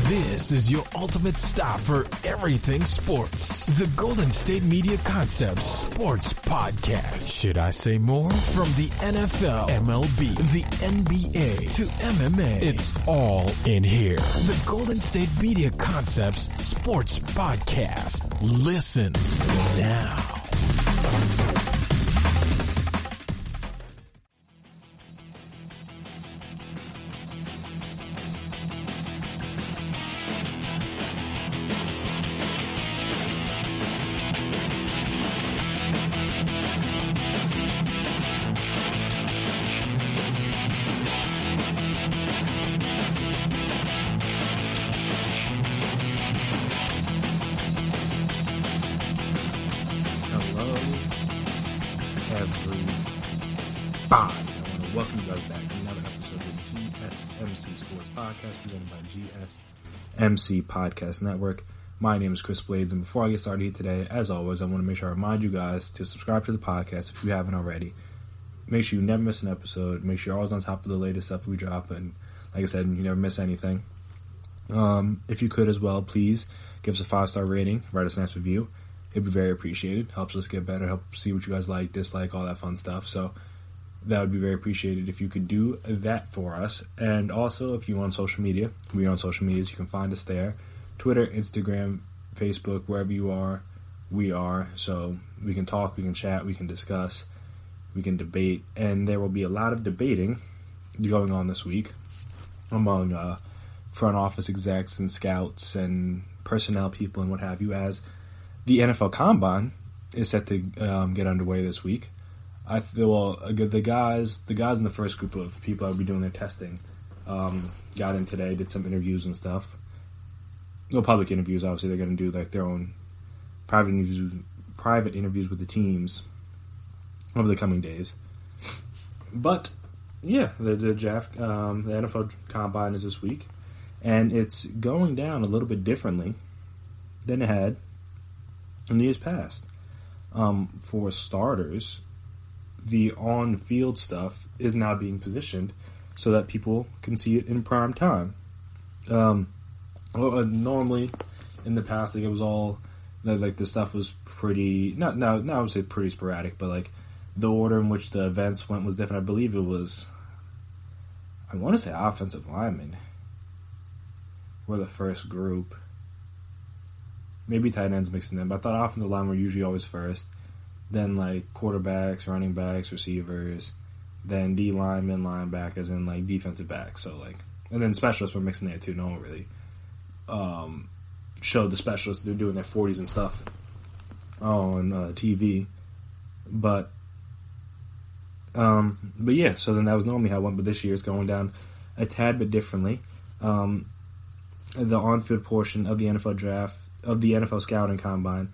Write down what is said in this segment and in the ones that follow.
This is your ultimate stop for everything sports. The Golden State Media Concepts Sports Podcast. Should I say more? From the NFL, MLB, the NBA to MMA, it's all in here. The Golden State Media Concepts Sports Podcast. Listen now. GSMC Podcast Network. My name is Chris Blades, and before I get started here today, as always, I want to make sure I remind you guys to subscribe to the podcast if you haven't already. Make sure you never miss an episode. Make sure you're always on top of the latest stuff we drop, and like I said, you never miss anything. If you could as well, please give us a 5-star rating, write us a nice review. It'd be very appreciated. Helps us get better, help see what you guys like, dislike, all that fun stuff. So that would be very appreciated if you could do that for us. And also, if you're on social media, we're on social medias, you can find us there. Twitter, Instagram, Facebook, wherever you are, we are. So we can talk, we can chat, we can discuss, we can debate. And there will be a lot of debating going on this week among front office execs and scouts and personnel people and what have you, as the NFL Combine is set to get underway this week. I feel the guys in the first group of people that will be doing their testing got in today, did some interviews and stuff. No public interviews, obviously. They're going to do like their own private interviews with the teams over the coming days. But yeah, the draft, the NFL Combine is this week, and it's going down a little bit differently than it had in the years past. For starters, the on-field stuff is now being positioned so that people can see it in prime time. Normally, in the past, like it was all like the stuff was pretty not I would say pretty sporadic, but like the order in which the events went was different. I believe it was, I want to say offensive linemen were the first group. Maybe tight ends mixing them, but I thought offensive linemen were usually always first. Then, like, quarterbacks, running backs, receivers, then D linemen, linebackers, and, like, defensive backs. So, like, and then specialists were mixing there, too. No one really showed the specialists. They're doing their 40s and stuff on TV. But yeah, so then that was normally how it went. But this year it's going down a tad bit differently. The on-field portion of the NFL draft, of the NFL Scouting Combine,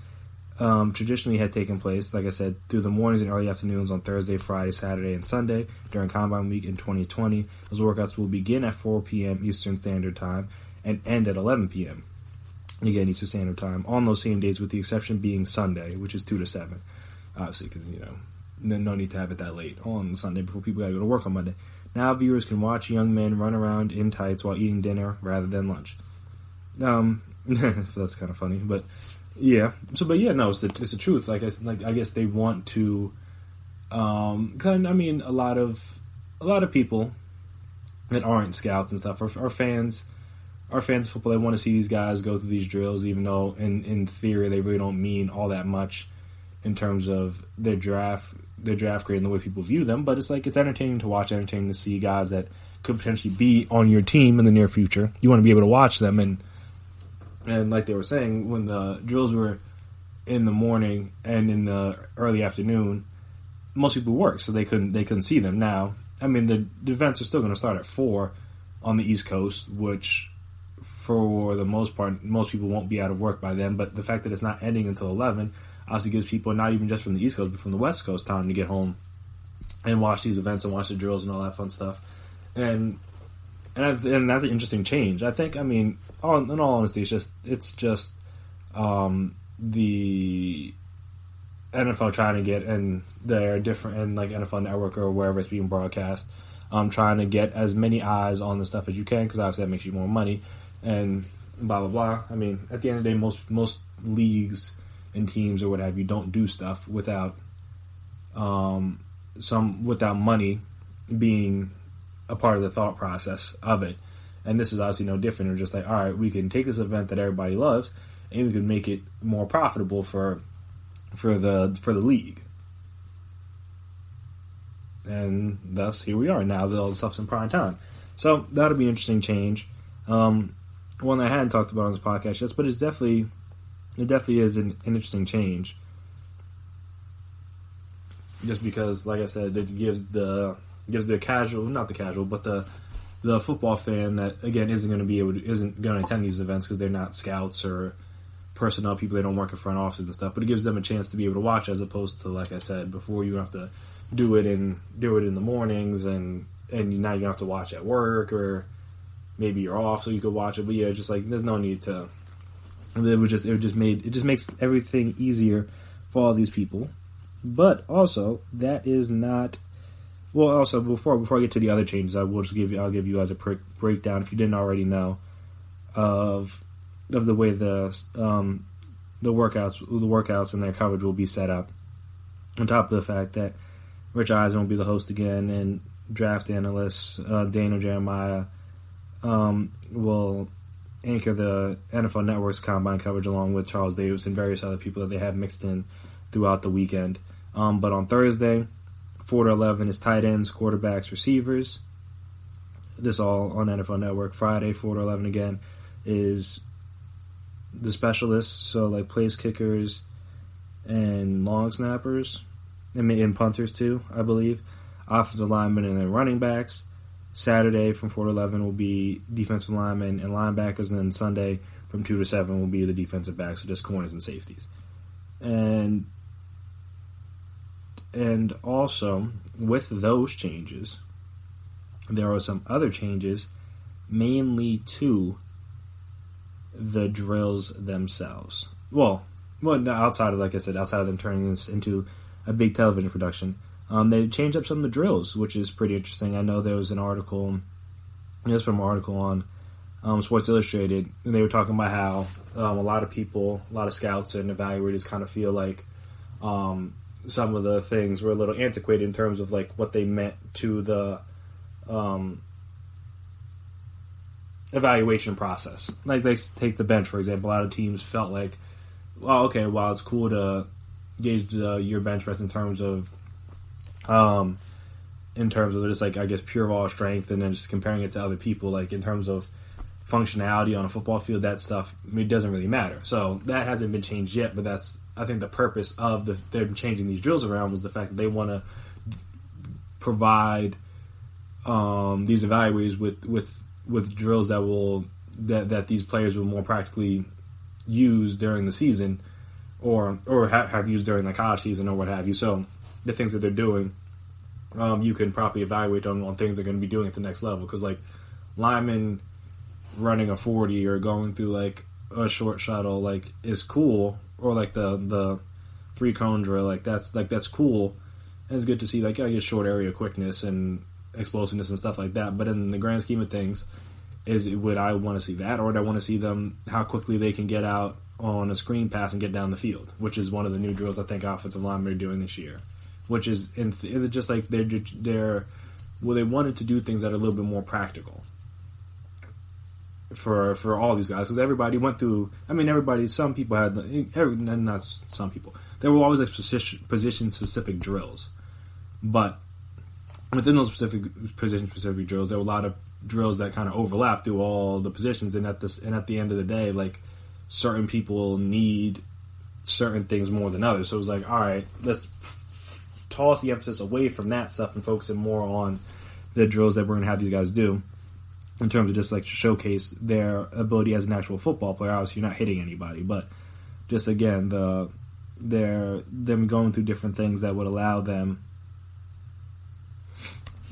traditionally had taken place, like I said, through the mornings and early afternoons on Thursday, Friday, Saturday, and Sunday during Combine Week in 2020. Those workouts will begin at 4 p.m. Eastern Standard Time and end at 11 p.m. again Eastern Standard Time on those same days, with the exception being Sunday, which is 2 to 7. Obviously, because, no need to have it that late on Sunday before people got to go to work on Monday. Now viewers can watch young men run around in tights while eating dinner rather than lunch. That's kind of funny, but yeah. So, but yeah, no, it's the truth. I guess they want to. A lot of people that aren't scouts and stuff are fans of football. They want to see these guys go through these drills, even though in theory they really don't mean all that much in terms of their draft grade and the way people view them. But it's entertaining to watch, entertaining to see guys that could potentially be on your team in the near future. You want to be able to watch them, and like they were saying, when the drills were in the morning and in the early afternoon, most people worked, so they couldn't see them. Now, the events are still going to start at 4 on the East Coast, which for the most part, most people won't be out of work by then. But the fact that it's not ending until 11 obviously gives people, not even just from the East Coast, but from the West Coast, time to get home and watch these events and watch the drills and all that fun stuff. And that's an interesting change. I think, in all honesty, it's just the NFL trying to get, and they're different, and like NFL Network or wherever it's being broadcast, trying to get as many eyes on the stuff as you can, because obviously that makes you more money. and blah blah blah. I mean, at the end of the day, most leagues and teams or what have you don't do stuff without without money being a part of the thought process of it. And this is obviously no different. We're just like, all right, we can take this event that everybody loves, and we can make it more profitable for the league. And thus, here we are now that all the stuff's in prime time. So that'll be an interesting change. One that I hadn't talked about on this podcast yet, but it definitely is an interesting change. Just because, like I said, it gives the casual, not the casual, but the football fan that again isn't going to attend these events because they're not scouts or personnel people. They don't work in front offices and stuff. But it gives them a chance to be able to watch, as opposed to, like I said before, you have to do it in the mornings, and now you have to watch at work, or maybe you're off so you could watch it. But yeah, just like there's no need to. It just makes everything easier for all these people. But also, that is not. Well, also before I get to the other changes, I'll give you guys a breakdown, if you didn't already know, of the way the workouts and their coverage will be set up. On top of the fact that Rich Eisen will be the host again, and draft analysts Daniel Jeremiah will anchor the NFL Network's combine coverage along with Charles Davis and various other people that they have mixed in throughout the weekend. But on Thursday, 4 to 11 is tight ends, quarterbacks, receivers. This all on NFL Network. Friday, 4 to 11 again, is the specialists, so like place kickers and long snappers, and punters too, I believe. Offensive linemen and then running backs. Saturday from 4 to 11 will be defensive linemen and linebackers, and then Sunday from 2 to 7 will be the defensive backs, so just corners and safeties. And also, with those changes, there are some other changes, mainly to the drills themselves. Well, outside of, like I said, outside of them turning this into a big television production, they changed up some of the drills, which is pretty interesting. I know there was an article, from an article on Sports Illustrated, and they were talking about how a lot of scouts and evaluators kind of feel like some of the things were a little antiquated in terms of like what they meant to the evaluation process. Like, they take the bench, for example. A lot of teams felt like, well, okay, while it's cool to gauge your bench press in terms of just like, I guess, pure raw strength, and then just comparing it to other people, like in terms of functionality on a football field, that stuff, it doesn't really matter. So that hasn't been changed yet, but that's, I think, the purpose of them changing these drills around was the fact that they want to provide these evaluators with drills that these players will more practically use during the season, or have used during the college season or what have you. So the things that they're doing, you can properly evaluate them on things they're going to be doing at the next level. Because like linemen running a 40 or going through like a short shuttle, like, is cool, or like the 3-cone drill, that's cool, and it's good to see, like, I guess, short area quickness and explosiveness and stuff like that. But in the grand scheme of things, would I want to see that, or would I want to see them how quickly they can get out on a screen pass and get down the field, which is one of the new drills I think offensive linemen are doing this year, which is just like they wanted to do things that are a little bit more practical for all these guys, because everybody went through. I mean, some people had, not some people. There were always like position specific drills, but within those position specific drills, there were a lot of drills that kind of overlap through all the positions, and at the end of the day, like, certain people need certain things more than others. So it was like, all right, let's toss the emphasis away from that stuff and focus it more on the drills that we're going to have these guys do, in terms of just like to showcase their ability as an actual football player. Obviously, you're not hitting anybody, but just again, them going through different things that would allow them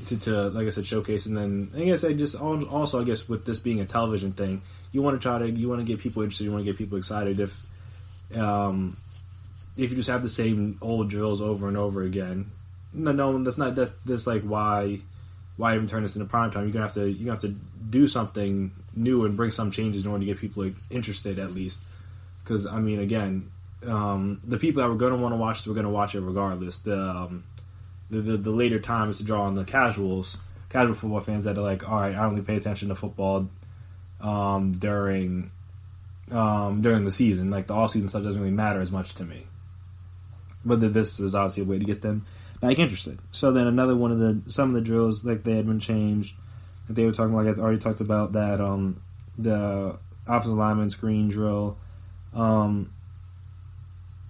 to like I said, showcase. And then I guess I guess with this being a television thing, you want to get people interested, you want to get people excited. If you just have the same old drills over and over again, that's like why even turn this into prime time? You're gonna have to do something new and bring some changes in order to get people like interested at least. Because I mean, again, the people that were going to want to watch, were going to watch it regardless. The later time is to draw on the casual football fans that are like, all right, I only pay attention to football during the season. Like the off season stuff doesn't really matter as much to me. But this is obviously a way to get them back interested. So then another one of some of the drills, like they had been changed. That they were talking about, I already talked about that. The offensive lineman screen drill.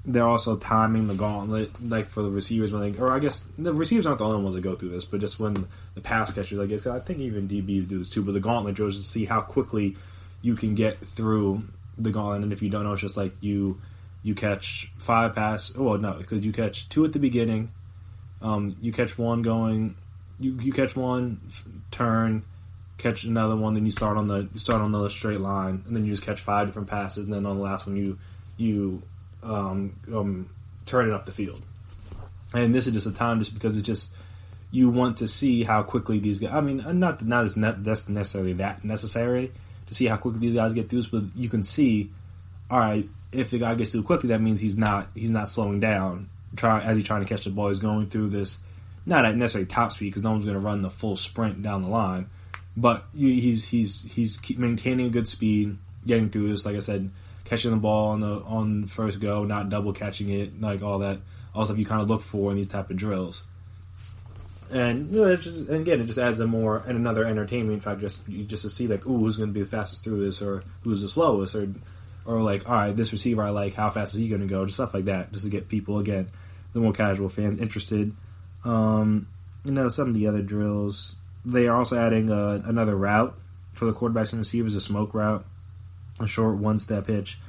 They're also timing the gauntlet, like for the receivers or I guess the receivers aren't the only ones that go through this, but just when the pass catchers, I guess, I think even DBs do this too. But the gauntlet drills to see how quickly you can get through the gauntlet, and if you don't know, it's just like you catch 5 passes. Well, no, because you catch 2 at the beginning. You catch one going. You catch one, turn, catch another one, then you start on the straight line, and then you just catch 5 different passes, and then on the last one you turn it up the field. And this is just a time just because it's just you want to see how quickly these guys. I mean, not that's necessarily that necessary to see how quickly these guys get through, but you can see, all right, if the guy gets through quickly, that means he's not slowing down. As he's trying to catch the ball, he's going through this not at necessarily top speed because no one's going to run the full sprint down the line, but he's keep maintaining a good speed, getting through this. Like I said, catching the ball on first go, not double catching it, like all stuff you kind of look for in these type of drills. And and again, it just adds another entertainment factor just to see like, ooh, who's going to be the fastest through this, or who's the slowest, or like, all right, this receiver I like, how fast is he going to go? Just stuff like that, just to get people, again, the more casual fans interested. Some of the other drills, they are also adding another route for the quarterbacks and receivers, a smoke route, a short one-step hitch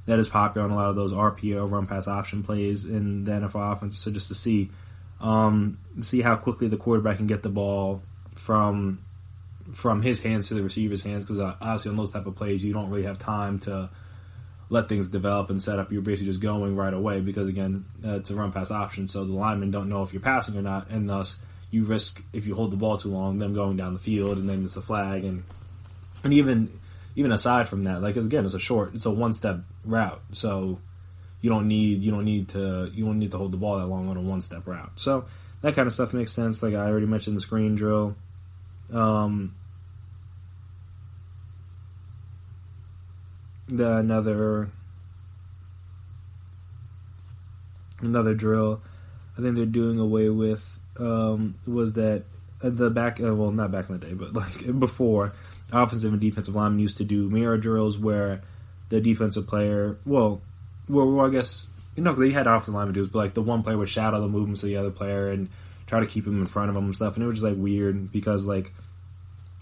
that is popular on a lot of those RPO, run-pass option plays in the NFL offense. So just to see how quickly the quarterback can get the ball from his hands to the receiver's hands, because obviously on those type of plays you don't really have time to let things develop and set up. You're basically just going right away because, again, it's a run-pass option, so the linemen don't know if you're passing or not, and thus you risk, if you hold the ball too long, them going down the field, and then it's a flag. And even aside from that, like, again, it's a one-step route, so you don't need to hold the ball that long on a one-step route. So that kind of stuff makes sense. Like I already mentioned, the screen drill. Another drill I think they're doing away with was that not back in the day, but like before, offensive and defensive linemen used to do mirror drills where the defensive player, I guess, they had offensive linemen do it, but like the one player would shadow the movements of the other player and try to keep him in front of him and stuff, and it was just like weird because like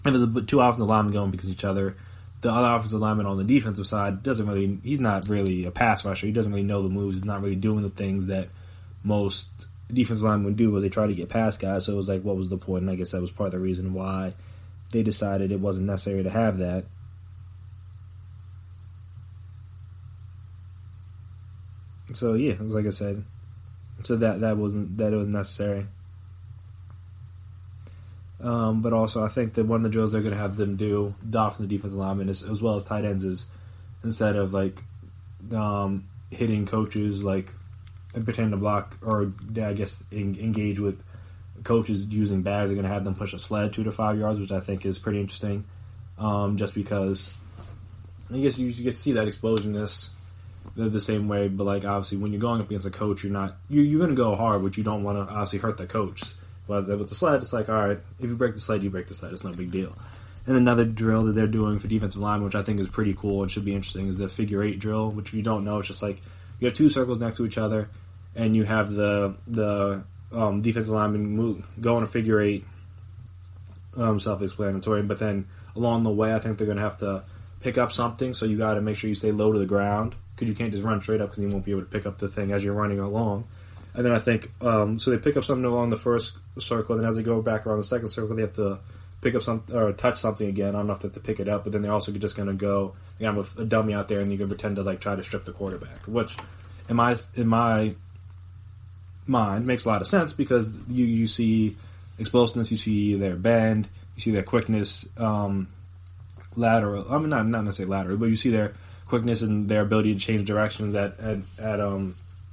if it's 2 offensive linemen going because each other, the other offensive lineman on the defensive side he's not really a pass rusher. He doesn't really know the moves. He's not really doing the things that most defensive linemen would do where they try to get past guys. So it was like, what was the point? And I guess that was part of the reason why they decided it wasn't necessary to have that. So yeah, like I said, so that wasn't necessary. But also, I think that one of the drills they're going to have them do, the offensive and defensive linemen, as well as tight ends, is instead of like hitting coaches, like pretending to block, or I guess engage with coaches using bags, they're going to have them push a sled 2 to 5 yards, which I think is pretty interesting. Just because I guess you get to see that explosiveness the same way, but like obviously when you're going up against a coach, you're going to go hard, but you don't want to obviously hurt the coach. But with the sled, it's like, all right, if you break the sled, you break the sled. It's no big deal. And another drill that they're doing for defensive linemen, which I think is pretty cool and should be interesting, is the figure 8 drill, which if you don't know, it's just like you have 2 circles next to each other, and you have the defensive lineman go in a figure 8, self-explanatory. But then along the way, I think they're going to have to pick up something, so you got to make sure you stay low to the ground, because you can't just run straight up because you won't be able to pick up the thing as you're running along. And then I think, so they pick up something along the first circle, and then as they go back around the second circle, they have to pick up something, or touch something again. I don't know if they have to pick it up, but then they're also just going to go, you have a dummy out there, and you can pretend to like try to strip the quarterback, which in my mind makes a lot of sense, because you see explosiveness, you see their bend, you see their quickness, lateral. I mean, not necessarily lateral, but you see their quickness and their ability to change directions at a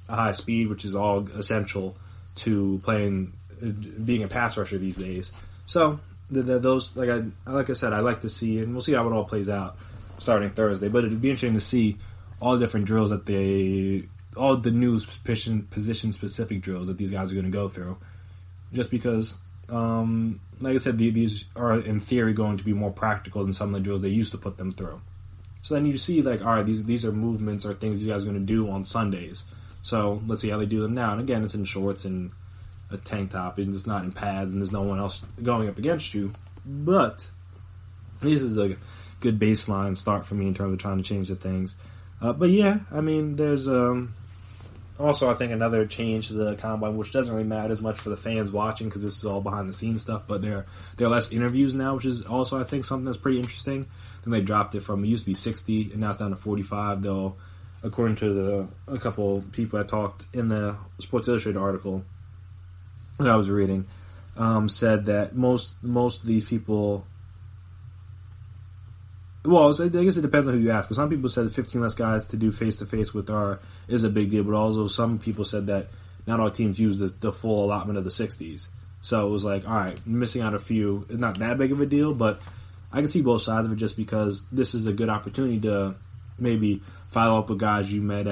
high speed, which is all essential to being a pass rusher these days. So those, like I said, I like to see, and we'll see how it all plays out starting Thursday. But it'd be interesting to see all the different drills all the new position specific drills that these guys are going to go through. Just because, like I said, these are in theory going to be more practical than some of the drills they used to put them through. So then you see, like, all right, these are movements or things these guys are going to do on Sundays. So let's see how they do them now. And again, it's in shorts and a tank top, and it's not in pads, and there's no one else going up against you. But this is a good baseline start for me in terms of trying to change the things. But yeah, I mean, there's also, I think, another change to the combine, which doesn't really matter as much for the fans watching because this is all behind the scenes stuff. But there are less interviews now, which is also, I think, something that's pretty interesting. Then they dropped it from, it used to be 60, and now it's down to 45. Though, according to a couple people that talked in the Sports Illustrated article that I was reading, said that most of these people. Well, I guess it depends on who you ask. Because some people said 15 less guys to do face-to-face with is a big deal, but also some people said that not all teams use the full allotment of the 60s. So it was like, all right, missing out a few is not that big of a deal, but I can see both sides of it just because this is a good opportunity to maybe follow up with guys you met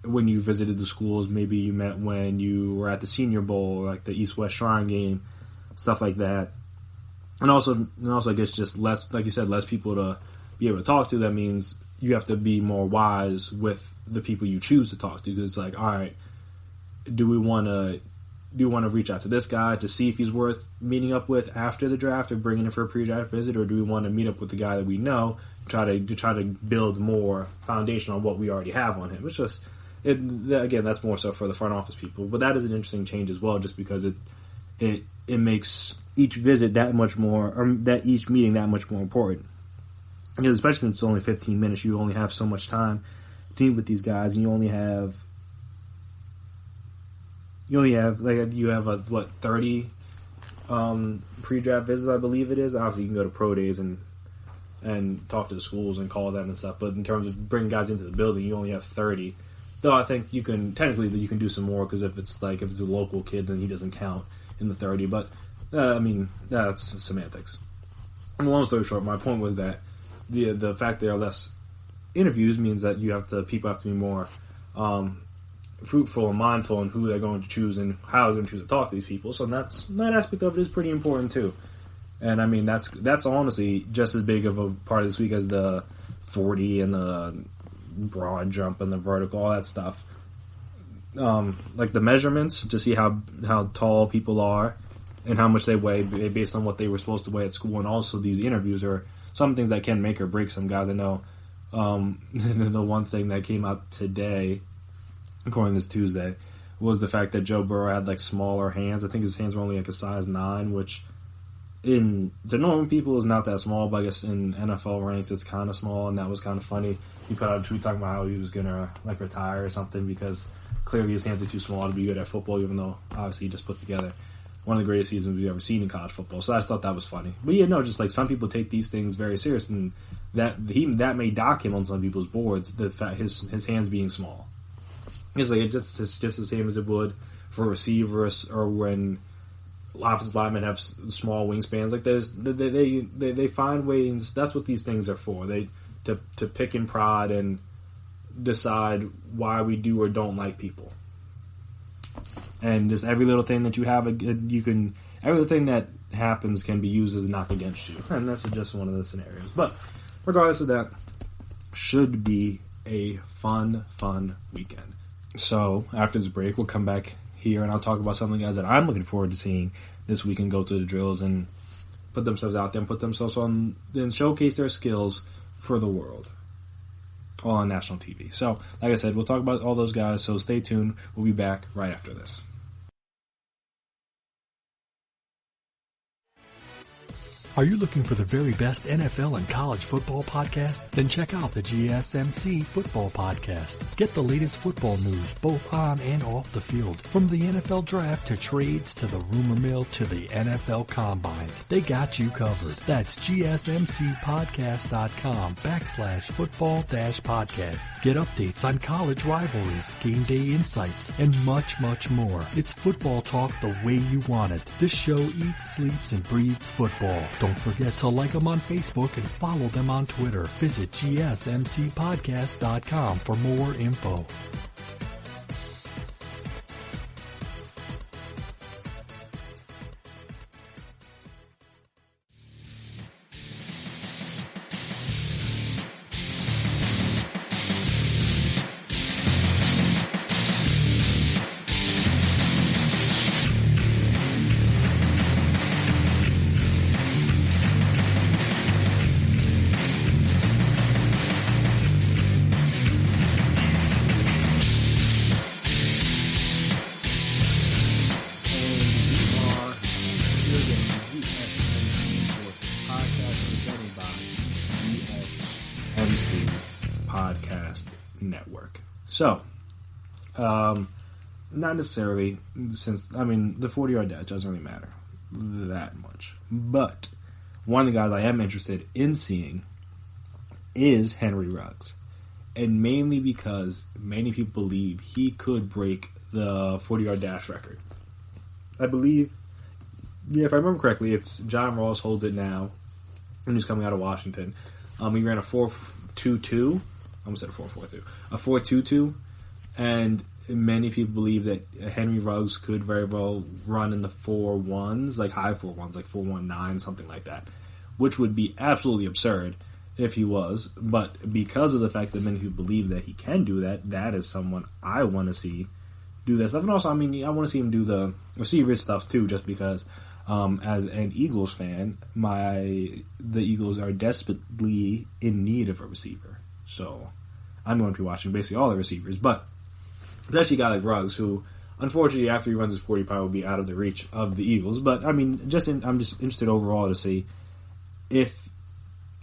when you visited the schools, maybe you met when you were at the Senior Bowl, like the East-West Shrine game, stuff like that. And also, I guess just less, like you said, less people to be able to talk to. That means you have to be more wise with the people you choose to talk to. Because it's like, all right, do we want to reach out to this guy to see if he's worth meeting up with after the draft or bringing him for a pre-draft visit, or do we want to meet up with the guy that we know to try to build more foundation on what we already have on him? It's just again, that's more so for the front office people. But that is an interesting change as well, just because it makes each visit that much more, or that each meeting that much more important. Because especially since it's only 15 minutes, you only have so much time to meet with these guys, and you have 30 pre-draft visits, I believe it is. Obviously, you can go to pro days and talk to the schools and call them and stuff. But in terms of bringing guys into the building, you only have 30. Though I think you can do some more, because if it's a local kid, then he doesn't count in the 30. But I mean, that's semantics. And long story short, my point was that the fact there are less interviews means that people have to be more fruitful and mindful in who they're going to choose and how they're going to choose to talk to these people. So that aspect of it is pretty important too. And I mean, that's honestly just as big of a part of this week as the 40 and the broad jump and the vertical, all that stuff. Like the measurements to see how tall people are and how much they weigh based on what they were supposed to weigh at school, and also these interviews are some things that can make or break some guys. I know the one thing that came out today, according to this Tuesday, was the fact that Joe Burrow had like smaller hands. I think his hands were only like a size 9, which to normal people is not that small, but I guess in NFL ranks it's kind of small, and that was kind of funny. He put out a tweet talking about how he was gonna like retire or something because clearly his hands are too small to be good at football, even though obviously he just put together one of the greatest seasons we've ever seen in college football. So I just thought that was funny. But yeah, no, just like some people take these things very serious, and that may dock him on some people's boards, the fact his hands being small. It's like it's just the same as it would for receivers or when offensive linemen have small wingspans. Like they find ways. That's what these things are for. To pick and prod and decide why we do or don't like people. And just every little thing that you have, every little thing that happens can be used as a knock against you. And that's just one of the scenarios. But regardless of that, should be a fun weekend. So after this break, we'll come back here and I'll talk about some of the guys that I'm looking forward to seeing this week and go through the drills and put themselves out there and put themselves on and showcase their skills for the world. All on national TV. So, like I said, we'll talk about all those guys, so stay tuned. We'll be back right after this. Are you looking for the very best NFL and college football podcast? Then check out the GSMC Football Podcast. Get the latest football news both on and off the field. From the NFL Draft to trades to the rumor mill to the NFL Combines. They got you covered. That's GSMCpodcast.com/football-podcast. Get updates on college rivalries, game day insights, and much, much more. It's football talk the way you want it. This show eats, sleeps, and breathes football. Don't forget to like them on Facebook and follow them on Twitter. Visit GSMCpodcast.com for more info. Podcast Network. So, not necessarily, since, the 40-yard dash doesn't really matter that much. But one of the guys I am interested in seeing is Henry Ruggs. And mainly because many people believe he could break the 40-yard dash record. I believe, if I remember correctly, it's John Ross holds it now, and he's coming out of Washington. He ran a 4.22. I almost said a 4.42. A 4.22, and many people believe that Henry Ruggs could very well run in the 4.1s, like high 4.1s, like 4.19, something like that, which would be absolutely absurd if he was. But because of the fact that many people believe that he can do that, that is someone I want to see do that stuff. And also, I want to see him do the receiver stuff too, just because as an Eagles fan, the Eagles are desperately in need of a receiver. So I'm going to be watching basically all the receivers, but especially a guy like Ruggs, who unfortunately after he runs his 40 probably will be out of the reach of the Eagles. But I'm just interested overall to see if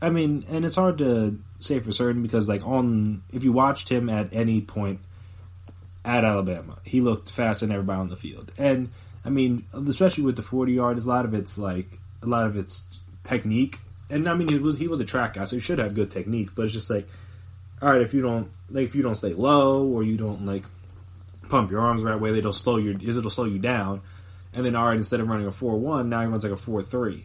and it's hard to say for certain because if you watched him at any point at Alabama, he looked faster than everybody on the field. And especially with the 40-yard, a lot of it's technique. And he was a track guy, so he should have good technique. But it's just all right, if you don't stay low or you don't pump your arms the right way, it'll slow you down. And then all right, instead of running a 4.1, now he runs like a 4.3.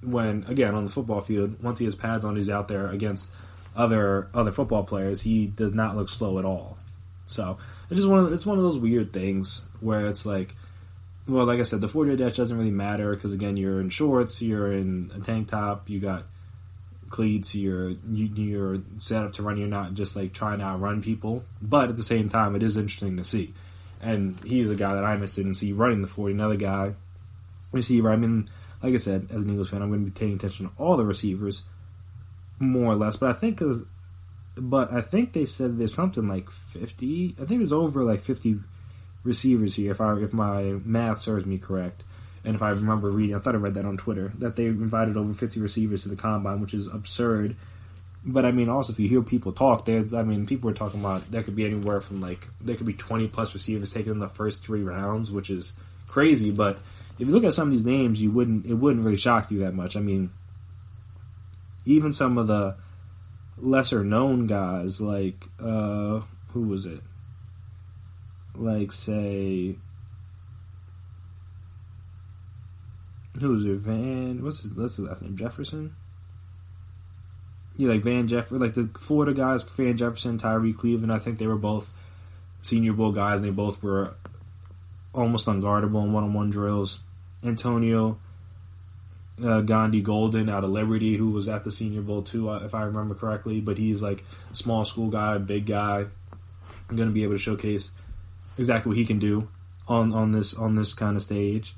When again on the football field, once he has pads on, he's out there against other football players. He does not look slow at all. So it's one of those weird things where it's like I said, the 40-yard dash doesn't really matter because again, you're in shorts, you're in a tank top, you got cleats, you're set up to run. You're not just trying to outrun people, but at the same time, it is interesting to see. And he's a guy that I'm interested in see running the 40. Another guy, receiver. Like I said, as an Eagles fan, I'm going to be paying attention to all the receivers, more or less. But I think they said there's something like 50. I think there's over 50 receivers here, if my math serves me correct. And if I remember reading, I thought I read that on Twitter, that they invited over 50 receivers to the Combine, which is absurd. But, also, if you hear people talk, people are talking about there could be anywhere from, there could be 20-plus receivers taken in the first 3 rounds, which is crazy. But if you look at some of these names, it wouldn't really shock you that much. Even some of the lesser-known guys, who was it? Say... Who is it? What's his last name? Jefferson? Yeah, Van Jefferson. The Florida guys, Van Jefferson, Tyree Cleveland. I think they were both Senior Bowl guys, and they both were almost unguardable in one-on-one drills. Antonio Gandhi Golden out of Liberty, who was at the Senior Bowl too, if I remember correctly. But he's a small school guy, big guy. I'm going to be able to showcase exactly what he can do on this kind of stage.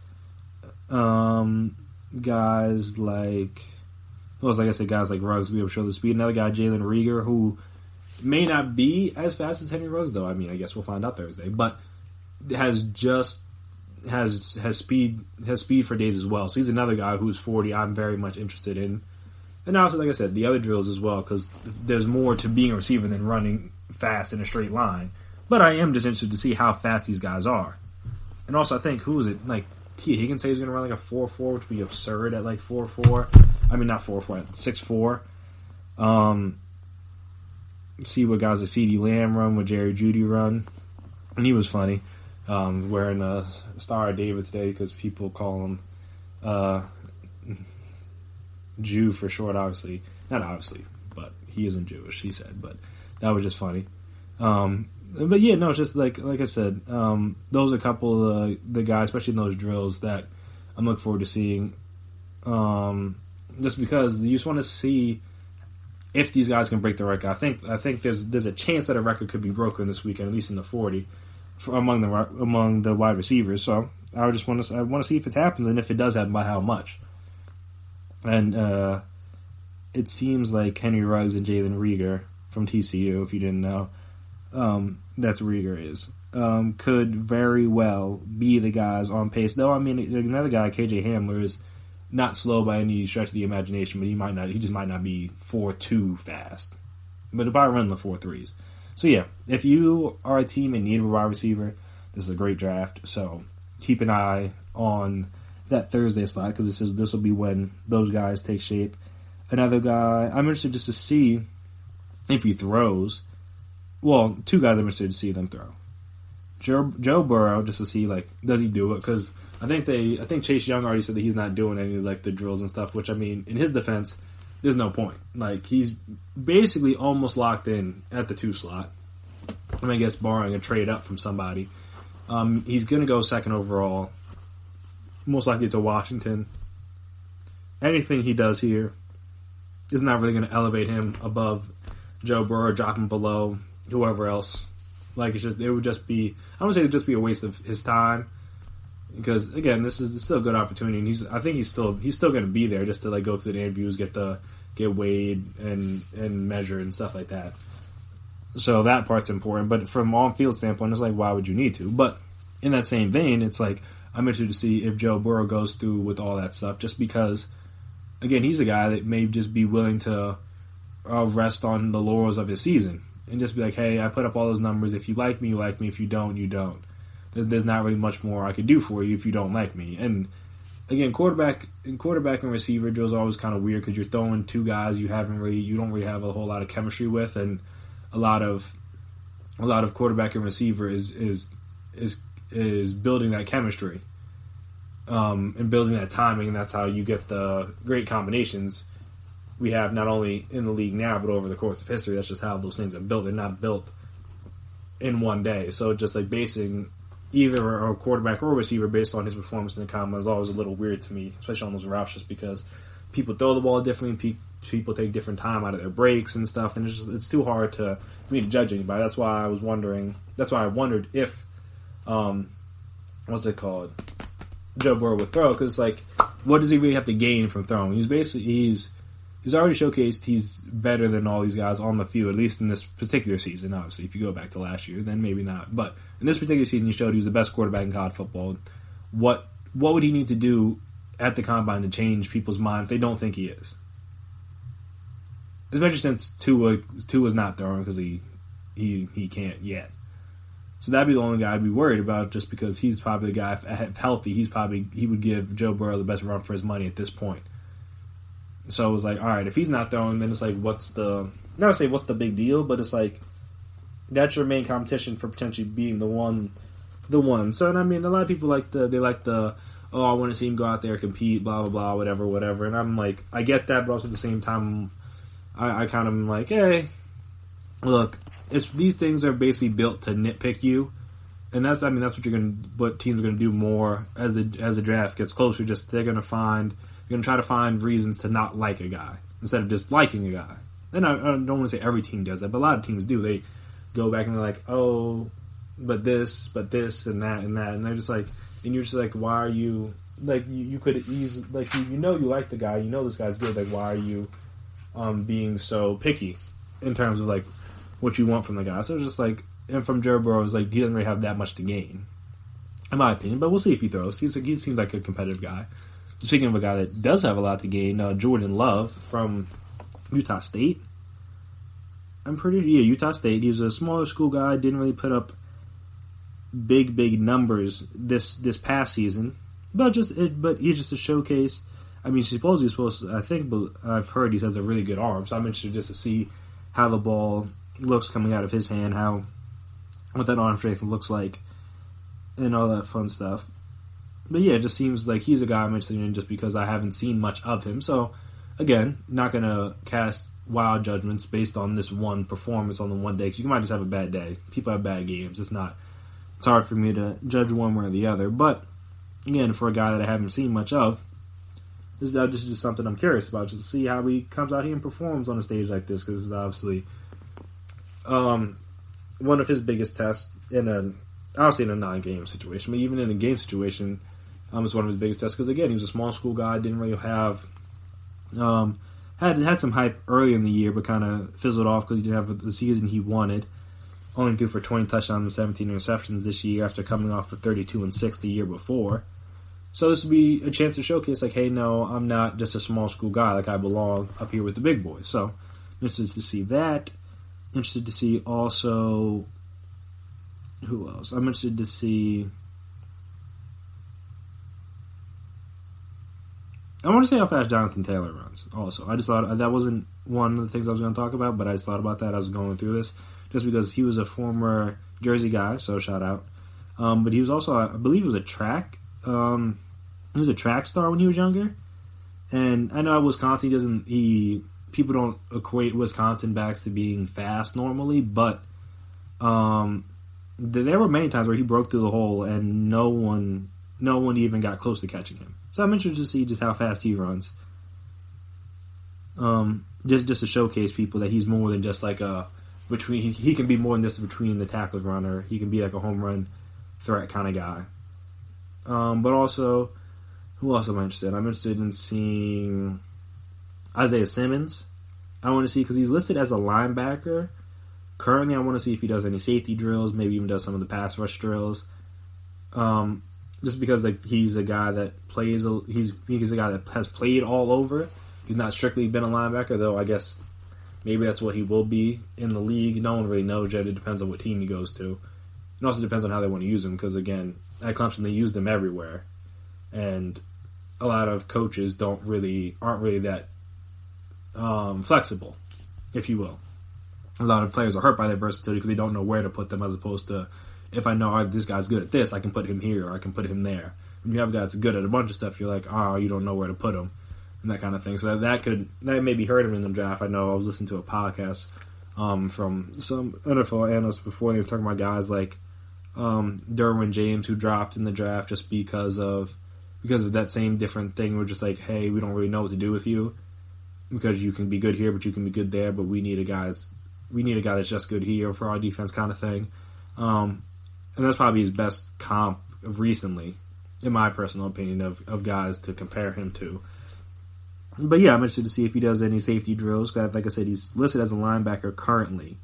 Guys like I said, guys like Ruggs will be able to show the speed. Another guy, Jalen Reagor, who may not be as fast as Henry Ruggs, though. I guess we'll find out Thursday, but has just has speed for days as well. So he's another guy who's 40. I'm very much interested in. And also, like I said, the other drills as well, because there's more to being a receiver than running fast in a straight line. But I am just interested to see how fast these guys are. And also, I think, who is it? Like, T. Higgins said he's going to run like a 4.4, which would be absurd at like 4.4. I mean, not 4.4, at 6.4. See what guys like CeeDee Lamb run, what Jerry Jeudy run. And he was funny, wearing a Star of David today because people call him Jew for short, obviously. Not obviously, but he isn't Jewish, he said. But that was just funny. But yeah, no, it's just like I said, those are a couple of the guys, especially in those drills, that I'm looking forward to seeing. Just because you just want to see if these guys can break the record. I think there's a chance that a record could be broken this weekend, at least in the 40, among the wide receivers. So I want to see if it happens, and if it does happen, by how much. And it seems like Henry Ruggs and Jalen Reagor from TCU, if you didn't know, that's Reagor is, could very well be the guys on pace. Though, I mean, another guy, KJ Hamler, is not slow by any stretch of the imagination, but he just might not be 4.2 fast. But he'll probably run the 4.3s. So yeah, if you are a team in need of a wide receiver, this is a great draft. So keep an eye on that Thursday slot, because this will be when those guys take shape. Another guy I'm interested just to see if he throws. Well, two guys I'm interested to see them throw. Joe Burrow, just to see, like, does he do it? Because I think Chase Young already said that he's not doing any, like, the drills and stuff, which, I mean, in his defense, there's no point. Like, he's basically almost locked in at the 2 slot. I mean, I guess barring a trade up from somebody. He's going to go second overall, most likely to Washington. Anything he does here is not really going to elevate him above Joe Burrow, drop him below whoever else. Like, it would just be, I don't say it would just be a waste of his time, because again, this is still a good opportunity, and I think he's still going to be there just to, like, go through the interviews, get weighed and measured and stuff like that. So that part's important, but from on-field standpoint, it's like, why would you need to? But in that same vein, it's like, I'm interested to see if Joe Burrow goes through with all that stuff, just because, again, he's a guy that may just be willing to rest on the laurels of his season and just be like, hey, I put up all those numbers. If you like me, you like me. If you don't, you don't. There's not really much more I could do for you if you don't like me. And again, quarterback and receiver drills are always kind of weird because you're throwing two guys you don't really have a whole lot of chemistry with, and a lot of quarterback and receiver is building that chemistry and building that timing, and that's how you get the great combinations we have not only in the league now but over the course of history. That's just how those things are built. They're not built in one day. So just like basing either a quarterback or a receiver based on his performance in the combine is always a little weird to me, especially on those routes, just because people throw the ball differently, people take different time out of their breaks and stuff, and it's too hard for me to judge anybody. That's why I wondered if Joe Burrow would throw, because like, what does he really have to gain from throwing? He's already showcased he's better than all these guys on the field, at least in this particular season. Obviously, if you go back to last year, then maybe not. But in this particular season, he showed he was the best quarterback in college football. What would he need to do at the combine to change people's mind if they don't think he is? Especially since Tua's not throwing because he can't yet. So that'd be the only guy I'd be worried about, just because he's probably the guy, if healthy, he would give Joe Burrow the best run for his money at this point. So it was like, all right, if he's not throwing, then it's like, what's the big deal, but it's like, that's your main competition for potentially being the one. So, and I mean, a lot of people I want to see him go out there, compete, blah, blah, blah, whatever. And I'm like, I get that, but also at the same time, I kind of am like, hey, look, these things are basically built to nitpick you. And that's what teams are going to do more as the draft gets closer. Just they're going to try to find reasons to not like a guy instead of just liking a guy. And I don't want to say every team does that, but a lot of teams do. They go back and they're like, oh, but this, and that, and they're just like, and you're just like, why are you, like, you could easily, like, you like the guy, you know this guy's good, like, why are you being so picky in terms of, like, what you want from the guy? So it's just like, and from Joe Burrow, it's like, he doesn't really have that much to gain. in my opinion. But we'll see if he throws. He seems like a competitive guy. Speaking of a guy that does have a lot to gain, Jordan Love from Utah State. Utah State. He was a smaller school guy. Didn't really put up big numbers this past season. But he's just a showcase. I mean, supposedly he's supposed to, I think, I've heard he has a really good arm. So I'm interested just to see how the ball looks coming out of his hand, what that arm strength looks like, and all that fun stuff. But yeah, it just seems like he's a guy I'm interested in just because I haven't seen much of him. So, again, not going to cast wild judgments based on this one performance on the one day, because you might just have a bad day. People have bad games. It's hard for me to judge one way or the other. But, again, for a guy that I haven't seen much of, this is just something I'm curious about, just to see how he comes out here and performs on a stage like this, because it's obviously one of his biggest tests obviously in a non-game situation, but even in a game situation, it's one of his biggest tests, because again, he was a small school guy, didn't really have, had some hype early in the year, but kind of fizzled off because he didn't have the season he wanted. Only threw for 20 touchdowns and 17 interceptions this year after coming off for 32-6 the year before. So this would be a chance to showcase, like, hey, no, I'm not just a small school guy, like I belong up here with the big boys. So, interested to see that. Interested to see also, who else? I'm interested to see, I want to see how fast Jonathan Taylor runs also. I just thought that wasn't one of the things I was going to talk about, but I just thought about that as I was going through this, just because he was a former Jersey guy, so shout out. But he was also, I believe he was a track star when he was younger. And I know at Wisconsin people don't equate Wisconsin backs to being fast normally, but there were many times where he broke through the hole and no one even got close to catching him. So I'm interested to see just how fast he runs. Just to showcase people that he's more than just like he can be more than just a between the tackles runner. He can be like a home run threat kind of guy. But also, who else am I interested in? I'm interested in seeing Isaiah Simmons. I want to see, because he's listed as a linebacker. Currently, I want to see if he does any safety drills, maybe even does some of the pass rush drills. Just because he's a guy that he's a guy that has played all over. He's not strictly been a linebacker, though I guess maybe that's what he will be in the league. No one really knows yet. It depends on what team he goes to. It also depends on how they want to use him, because again, at Clemson they use them everywhere, and a lot of coaches aren't really that flexible, if you will. A lot of players are hurt by their versatility because they don't know where to put them, as opposed to, if I know this guy's good at this, I can put him here or I can put him there. When you have guys good at a bunch of stuff, you're like, you don't know where to put him, and that kind of thing. So that maybe hurt him in the draft. I know I was listening to a podcast from some NFL analysts before. They were talking about guys like Derwin James, who dropped in the draft just because of that same different thing. We're just like, hey, we don't really know what to do with you, because you can be good here, but you can be good there, but we need a guy that's just good here for our defense, kind of thing. And that's probably his best comp of recently, in my personal opinion, of guys to compare him to. But yeah, I'm interested to see if he does any safety drills. Like I said, he's listed as a linebacker currently,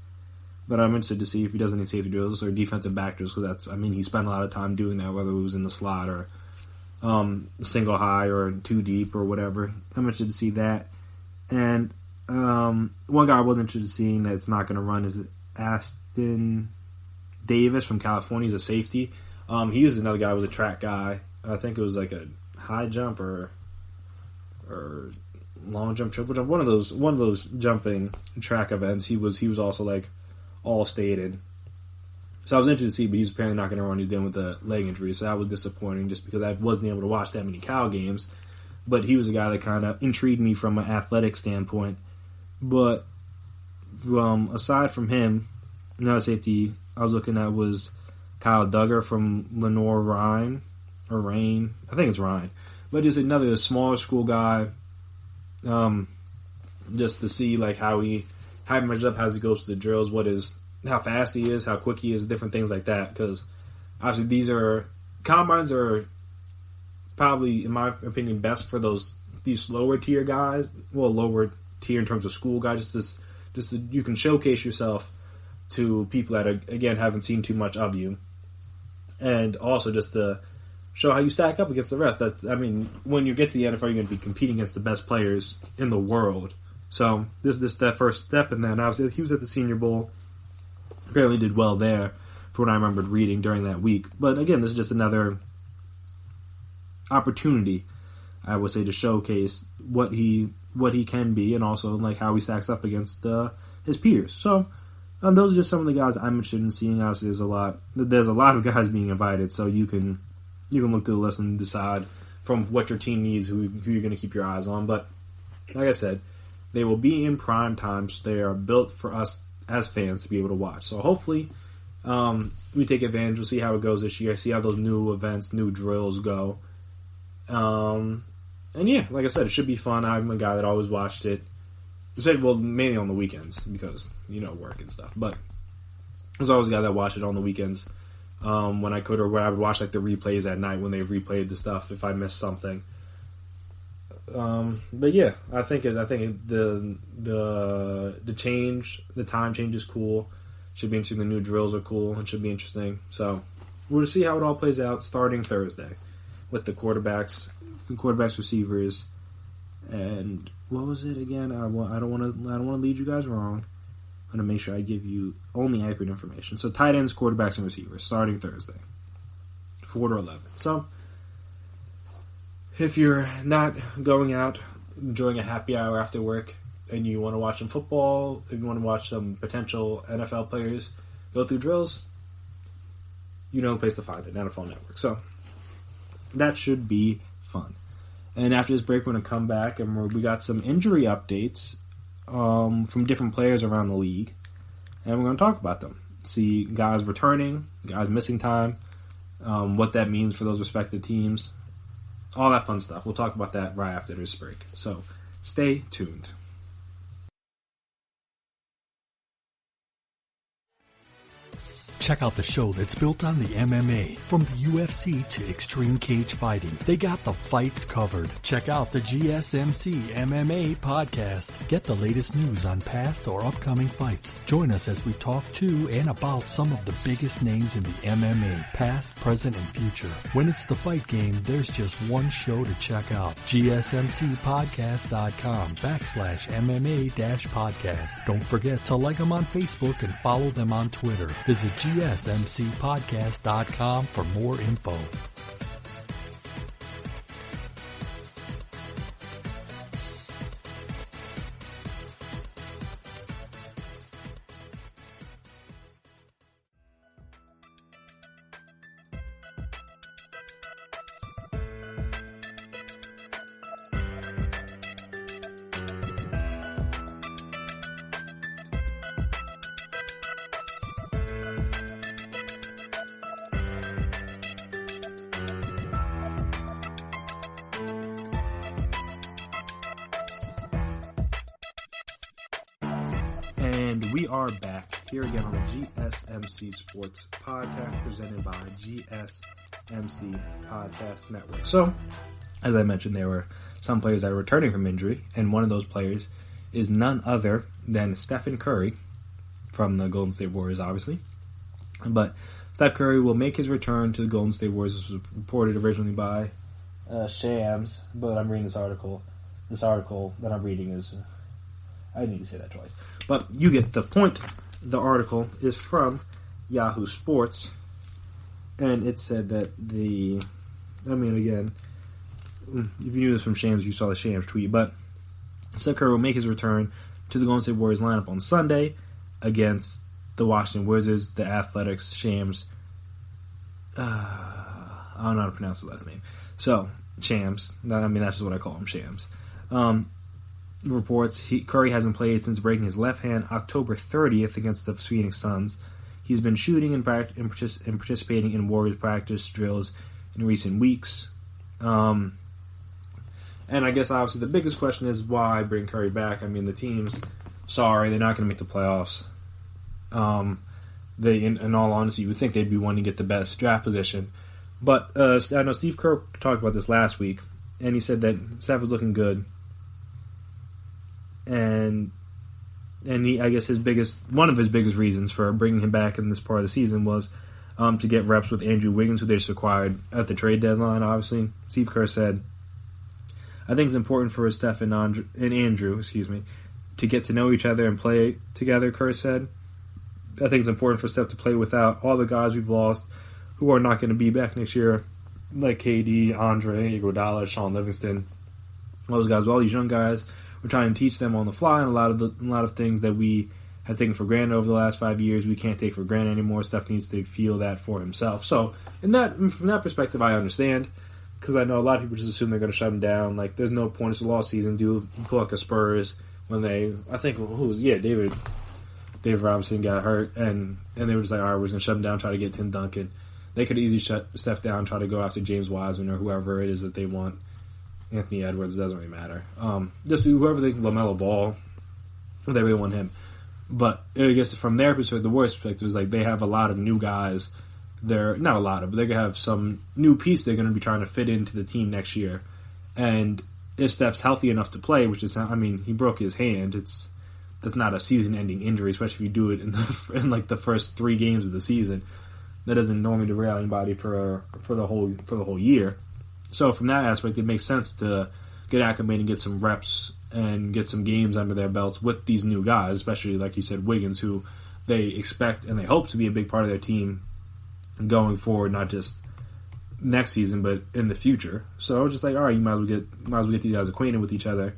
but I'm interested to see if he does any safety drills or defensive back drills, because he spent a lot of time doing that, whether it was in the slot or single high or two deep or whatever. I'm interested to see that. And one guy I was interested in seeing that's not going to run is Aston Davis from California. He's a safety. He was another guy who was a track guy. I think it was like a high jump or long jump, triple jump, one of those jumping track events. He was also like all stated. So I was interested to see, but he's apparently not going to run. He's dealing with a leg injury, so that was disappointing just because I wasn't able to watch that many Cal games. But he was a guy that kind of intrigued me from an athletic standpoint. But aside from him, another safety I was looking at was Kyle Duggar from Lenoir Rhine. I think it's Rhine. But just another smaller school guy. Just to see like how he measures up, how he goes to the drills, how fast he is, how quick he is, different things like that. Because obviously combines are probably, in my opinion, best for these lower tier guys. Well, lower tier in terms of school guys. Just you can showcase yourself to people that again haven't seen too much of you, and also just to show how you stack up against the rest. When you get to the NFL, you're going to be competing against the best players in the world. So this is that first step in that. And obviously, he was at the Senior Bowl. Apparently did well there, for what I remembered reading during that week. But again, this is just another opportunity, I would say, to showcase what he can be, and also like how he stacks up against his peers. So those are just some of the guys I'm interested in seeing. Obviously, there's a lot of guys being invited, so you can look through the list and decide from what your team needs who you're going to keep your eyes on. But like I said, they will be in prime time, so they are built for us as fans to be able to watch. So hopefully we take advantage. We'll see how it goes this year, see how those new events, new drills go. And yeah, like I said, it should be fun. I'm a guy that always watched it, mainly on the weekends because, work and stuff. But I was always a guy that watched it on the weekends when I could, or when I would watch like the replays at night when they replayed the stuff if I missed something. But yeah, I think the time change is cool. Should be interesting. The new drills are cool. It should be interesting. So we'll see how it all plays out starting Thursday with the quarterbacks, receivers, and what was it again? I don't want to lead you guys wrong. I'm going to make sure I give you only accurate information. So tight ends, quarterbacks, and receivers starting Thursday, 4 to 11. So if you're not going out, enjoying a happy hour after work, and you want to watch some football, if you want to watch some potential NFL players go through drills, you know the place to find it, NFL Network. So that should be fun. And after this break, we're going to come back, and we got some injury updates from different players around the league, and we're going to talk about them. See guys returning, guys missing time, what that means for those respective teams, all that fun stuff. We'll talk about that right after this break. So stay tuned. Check out the show that's built on the MMA. From the UFC to extreme cage fighting, they got the fights covered. Check out the GSMC MMA podcast. Get the latest news on past or upcoming fights. Join us as we talk to and about some of the biggest names in the MMA, past, present, and future. When it's the fight game, there's just one show to check out. GSMCpodcast.com/MMA-podcast. Don't forget to like them on Facebook and follow them on Twitter. Visit GSMCpodcast.com for more info. And we are back here again on the GSMC Sports Podcast presented by GSMC Podcast Network. So, as I mentioned, there were some players that are returning from injury, and one of those players is none other than Steph Curry from the Golden State Warriors, obviously. But Steph Curry will make his return to the Golden State Warriors. This was reported originally by Shams, but I'm reading this article. This article that I'm reading is... I didn't need to say that twice. But you get the point. The article is from Yahoo Sports, and it said that again, if you knew this from Shams, you saw the Shams tweet, but Steph Curry will make his return to the Golden State Warriors lineup on Sunday against the Washington Wizards, the Athletics. Shams, I don't know how to pronounce his last name. So, Shams, that's just what I call him, Shams. Reports Curry hasn't played since breaking his left hand October 30th against the Phoenix Suns. He's been shooting and participating in Warriors practice drills in recent weeks. And I guess obviously the biggest question is why bring Curry back? I mean, the team's sorry, they're not going to make the playoffs. In all honesty, you would think they'd be wanting to get the best draft position. But I know Steve Kerr talked about this last week, and he said that Steph was looking good. And I guess one of his biggest reasons for bringing him back in this part of the season was to get reps with Andrew Wiggins, who they just acquired at the trade deadline, obviously. Steve Kerr said, I think it's important for Steph and Andrew, to get to know each other and play together, Kerr said. I think it's important for Steph to play without all the guys we've lost who are not going to be back next year, like KD, Andre, Iguodala, Sean Livingston, all those guys. All these young guys, we're trying to teach them on the fly, and a lot of things that we have taken for granted over the last 5 years, we can't take for granted anymore. Steph needs to feel that for himself. So, from that perspective, I understand, because I know a lot of people just assume they're going to shut him down. Like, there's no point. It's a lost season. Pull like a Spurs when David Robinson got hurt, and they were just like, all right, we're going to shut him down, try to get Tim Duncan. They could easily shut Steph down, try to go after James Wiseman or whoever it is that they want. Anthony Edwards, it doesn't really matter. Just whoever they LaMelo Ball, if they really want him. But I guess from their perspective, the worst perspective is like they have a lot of new guys. They're not a lot of, but they're gonna have some new piece they're gonna be trying to fit into the team next year. And if Steph's healthy enough to play, which is, he broke his hand. That's not a season-ending injury, especially if you do it in like the first 3 games of the season. That doesn't normally derail anybody for the whole year. So from that aspect, it makes sense to get acclimated and get some reps and get some games under their belts with these new guys, especially, like you said, Wiggins, who they expect and they hope to be a big part of their team going forward, not just next season, but in the future. So just like, all right, you might as well get these guys acquainted with each other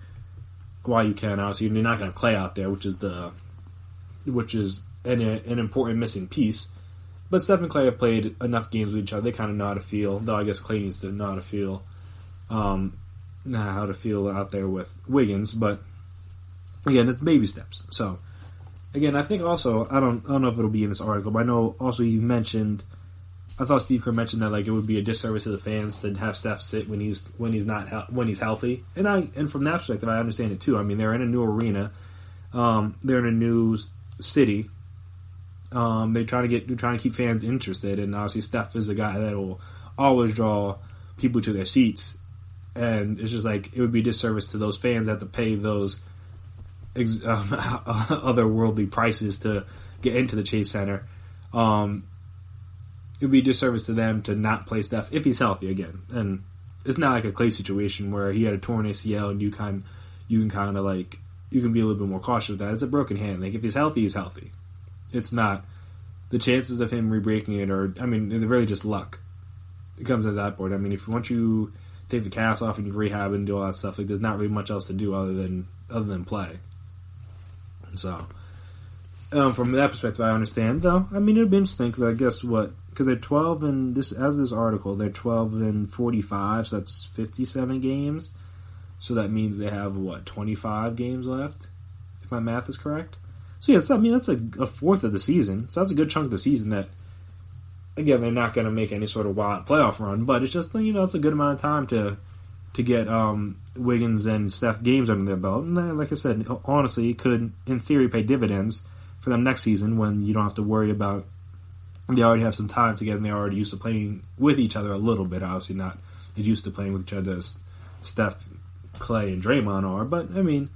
while you can. Obviously, you're not going to have Clay out there, which is an important missing piece. But Steph and Clay have played enough games with each other. They kind of know how to feel, though I guess Clay needs to know how to feel out there with Wiggins. But again, it's baby steps. So again, I think also, I don't know if it'll be in this article, but I know also you mentioned, I thought Steve Kerr mentioned that like it would be a disservice to the fans to have Steph sit when he's healthy. And from that perspective, I understand it too. I mean, they're in a new arena, they're in a new city. They're trying to keep fans interested, and obviously Steph is the guy that will always draw people to their seats. And it's just like it would be a disservice to those fans that have to pay those otherworldly prices to get into the Chase Center. It would be a disservice to them to not play Steph if he's healthy again. And it's not like a Clay situation where he had a torn ACL and you can be a little bit more cautious with that. It's a broken hand. Like if he's healthy, he's healthy. It's not the chances of him re-breaking it, they're really just luck. It comes at that point. I mean, once you take the cast off and you rehab and do all that stuff, like there's not really much else to do other than play. So, from that perspective, I understand. Though, I mean, it'd be interesting because I guess because they're 12 and this article, they're 12 and 45, so that's 57 games. So that means they have 25 games left, if my math is correct. So yeah, that's a fourth of the season. So that's a good chunk of the season that, again, they're not going to make any sort of wild playoff run, but it's just, it's a good amount of time to get Wiggins and Steph games under their belt. And like I said, honestly, it could, in theory, pay dividends for them next season when you don't have to worry about, they already have some time together and they're already used to playing with each other a little bit. Obviously not as used to playing with each other as Steph, Clay, and Draymond are, but I mean,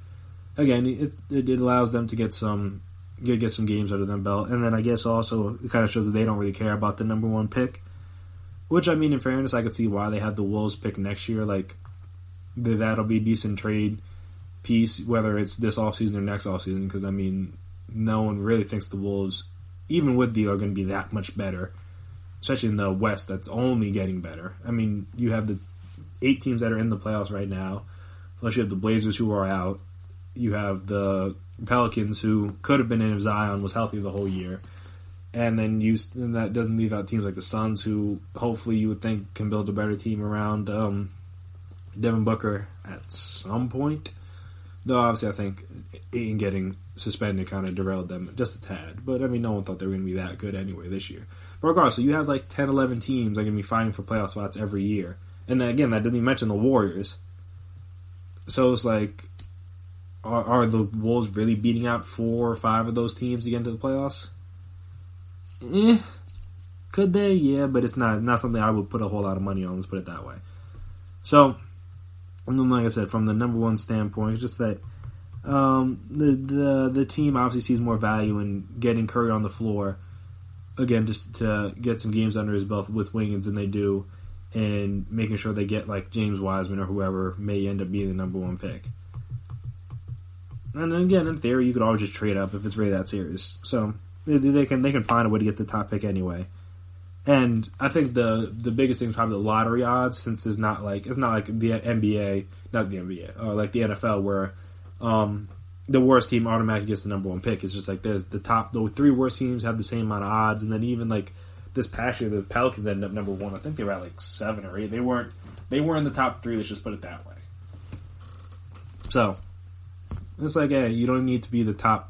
again, it allows them to get some games under their belt, and then I guess also it kind of shows that they don't really care about the number 1 pick. Which I mean, in fairness, I could see why they have the Wolves pick next year. Like that'll be a decent trade piece, whether it's this offseason or next offseason. Because I mean, no one really thinks the Wolves, even with D'Lo, are going to be that much better, especially in the West. That's only getting better. I mean, you have the 8 teams that are in the playoffs right now, plus you have the Blazers who are out. You have the Pelicans, who could have been in if Zion was healthy the whole year. And then that doesn't leave out teams like the Suns, who hopefully you would think can build a better team around Devin Booker at some point. Though obviously I think Ayton getting suspended kind of derailed them just a tad. But I mean, no one thought they were going to be that good anyway this year. But regardless, so you have like 10, 11 teams that are going to be fighting for playoff spots every year. And then again, that doesn't even mention the Warriors. So it's like, are the Wolves really beating out 4 or 5 of those teams to get into the playoffs? Could they? Yeah, but it's not something I would put a whole lot of money on. Let's put it that way. So, like I said, from the number 1 standpoint, it's just that the team obviously sees more value in getting Curry on the floor again, just to get some games under his belt with Wiggins than they do, and making sure they get like James Wiseman or whoever may end up being the number one pick. And then again, in theory, you could always just trade up if it's really that serious. So they can find a way to get the top pick anyway. And I think the biggest thing is probably the lottery odds, since it's not like the NBA, not the NBA, or like the NFL where the worst team automatically gets the number one pick. It's just like the three worst teams have the same amount of odds, and then even like this past year, the Pelicans ended up number one. I think they were at like 7 or 8. They weren't in the top 3. Let's just put it that way. So it's like, hey, you don't need to be the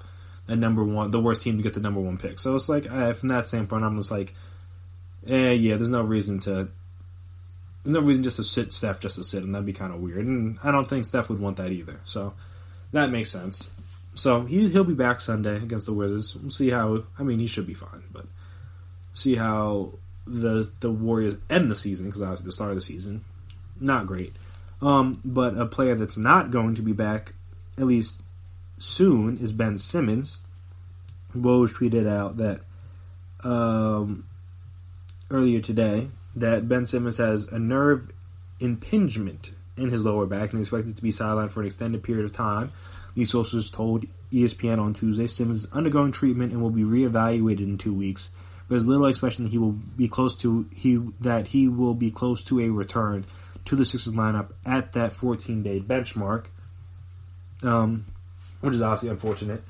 number one, the worst team to get the number one pick. So it's like, from that standpoint, I'm just like, there's no reason just to sit Steph just to sit him. That'd be kind of weird, and I don't think Steph would want that either. So that makes sense. So he'll be back Sunday against the Wizards. We'll see how. I mean, he should be fine, but see how the Warriors end the season, because obviously the start of the season, not great. But a player that's not going to be back, at least soon, is Ben Simmons. Woj tweeted out that earlier today that Ben Simmons has a nerve impingement in his lower back and is expected to be sidelined for an extended period of time. These sources told ESPN on Tuesday Simmons is undergoing treatment and will be reevaluated in 2 weeks. There's little expectation that he will be close to a return to the Sixers lineup at that 14-day benchmark, which is obviously unfortunate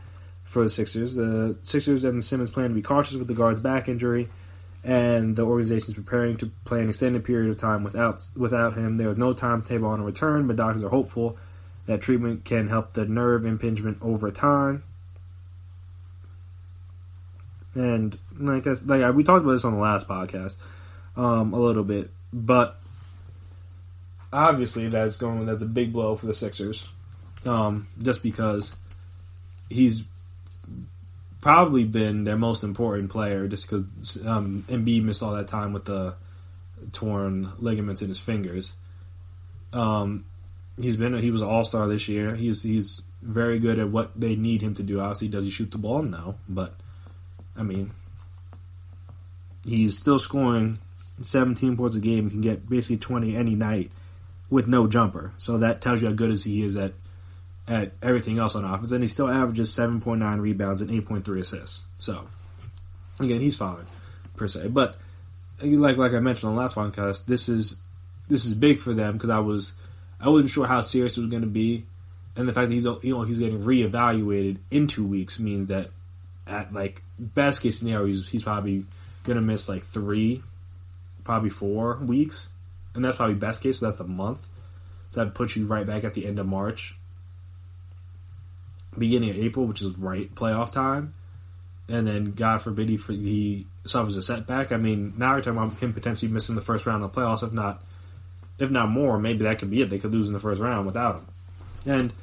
for the Sixers. The Sixers and Simmons plan to be cautious with the guard's back injury, and the organization is preparing to play an extended period of time without him. There is no timetable on a return, but doctors are hopeful that treatment can help the nerve impingement over time. And we talked about this on the last podcast a little bit, but obviously that's a big blow for the Sixers, just because he's probably been their most important player, just because Embiid missed all that time with the torn ligaments in his fingers. He was an all-star this year. He's very good at what they need him to do. Obviously, does he shoot the ball? No, but I mean, he's still scoring 17 points a game. He can get basically 20 any night with no jumper. So that tells you how good he is at everything else on offense. And he still averages 7.9 rebounds and 8.3 assists. So, again, he's fine, per se. But, like I mentioned on the last podcast, this is big for them, because I wasn't sure how serious it was going to be. And the fact that he's getting reevaluated in 2 weeks means that at best case scenario, he's probably gonna miss 3, probably 4 weeks, and that's probably best case. So that's a month. So that puts you right back at the end of March, beginning of April, which is right playoff time. And then, God forbid, he suffers a setback. I mean, now we're talking about him potentially missing the first round of the playoffs, if not more. Maybe that could be it. They could lose in the first round without him. And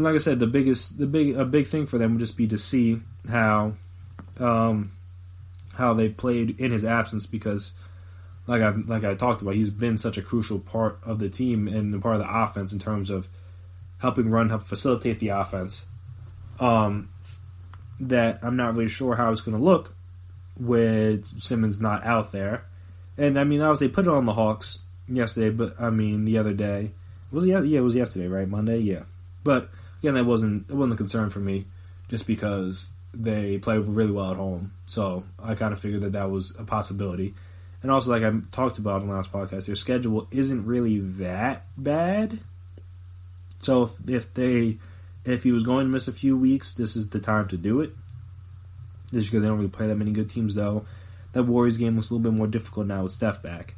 like I said, a big thing for them would just be to see how they played in his absence, because like I talked about, he's been such a crucial part of the team and part of the offense in terms of help facilitate the offense. That I'm not really sure how it's going to look with Simmons not out there. And I mean, obviously, they put it on the Hawks yesterday, but I mean, the other day it was yesterday, right? Monday, yeah. But again, it wasn't a concern for me, just because they play really well at home. So I kind of figured that was a possibility. And also, like I talked about in the last podcast, their schedule isn't really that bad. So if he was going to miss a few weeks, this is the time to do it. Just because they don't really play that many good teams, though. That Warriors game was a little bit more difficult now with Steph back.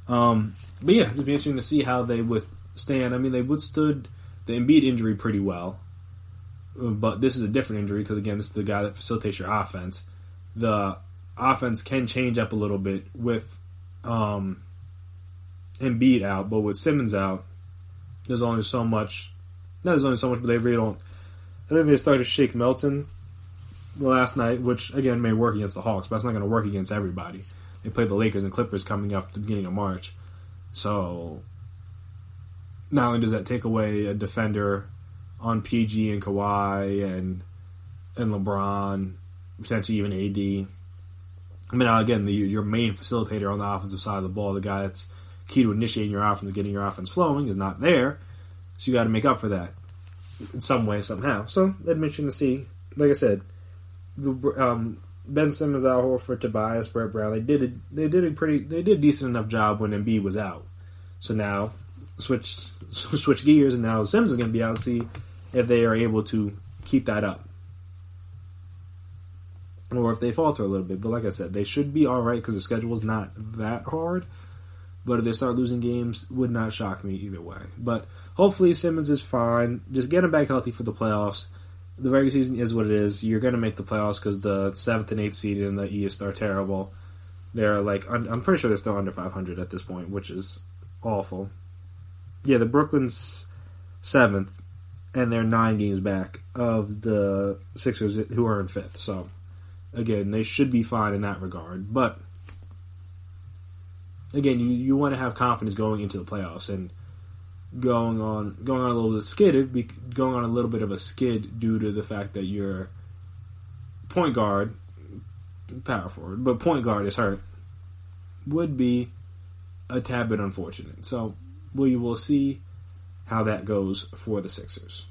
But yeah, it'd be interesting to see how they withstand. I mean, they withstood the Embiid injury pretty well. But this is a different injury because, again, this is the guy that facilitates your offense. The offense can change up a little bit with Embiid out, but with Simmons out, there's only so much. Not there's only so much, but they really don't. I think they started Shake Milton last night, which, again, may work against the Hawks, but it's not going to work against everybody. They play the Lakers and Clippers coming up at the beginning of March. So, not only does that take away a defender on PG and Kawhi and LeBron, potentially even AD, I mean, again, your main facilitator on the offensive side of the ball, the guy that's key to initiating your offense, getting your offense flowing, is not there. So you got to make up for that in some way, somehow. So, admission to see. Like I said, Ben Simmons, Al Horford, Tobias, Brett Brown. They did a decent enough job when Embiid was out. So now switch gears, and now Simmons is going to be out and see if they are able to keep that up, or if they falter a little bit. But like I said, they should be all right because the schedule is not that hard. But if they start losing games, would not shock me either way. But hopefully Simmons is fine. Just get him back healthy for the playoffs. The regular season is what it is. You're going to make the playoffs because the 7th and 8th seed in the East are terrible. They're I'm pretty sure they're still under 500 at this point, which is awful. Yeah, the Brooklyn's 7th, and they're 9 games back of the Sixers who are in 5th. So, again, they should be fine in that regard. But, again, you want to have confidence going into the playoffs, and going on a little bit of a skid due to the fact that your point guard, power forward, but point guard is hurt, would be a tad bit unfortunate. So we will see how that goes for the Sixers.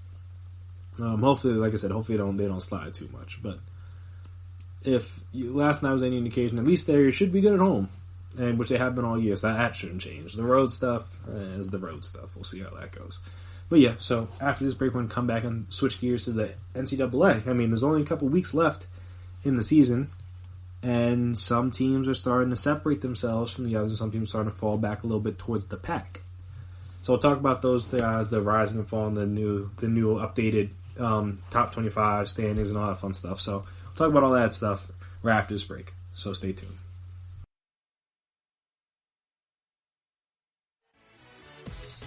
Hopefully, like I said, they don't slide too much. But if last night was any indication, at least they should be good at home. And which they have been all year, so that shouldn't change. The road stuff is the road stuff. We'll see how that goes. But yeah, so after this break, we're going to come back and switch gears to the NCAA. I mean, there's only a couple weeks left in the season, and some teams are starting to separate themselves from the others, and some teams are starting to fall back a little bit towards the pack. So we'll talk about those guys, the rising and falling, the new updated top 25 standings and all that fun stuff. So we'll talk about all that stuff right after this break. So stay tuned.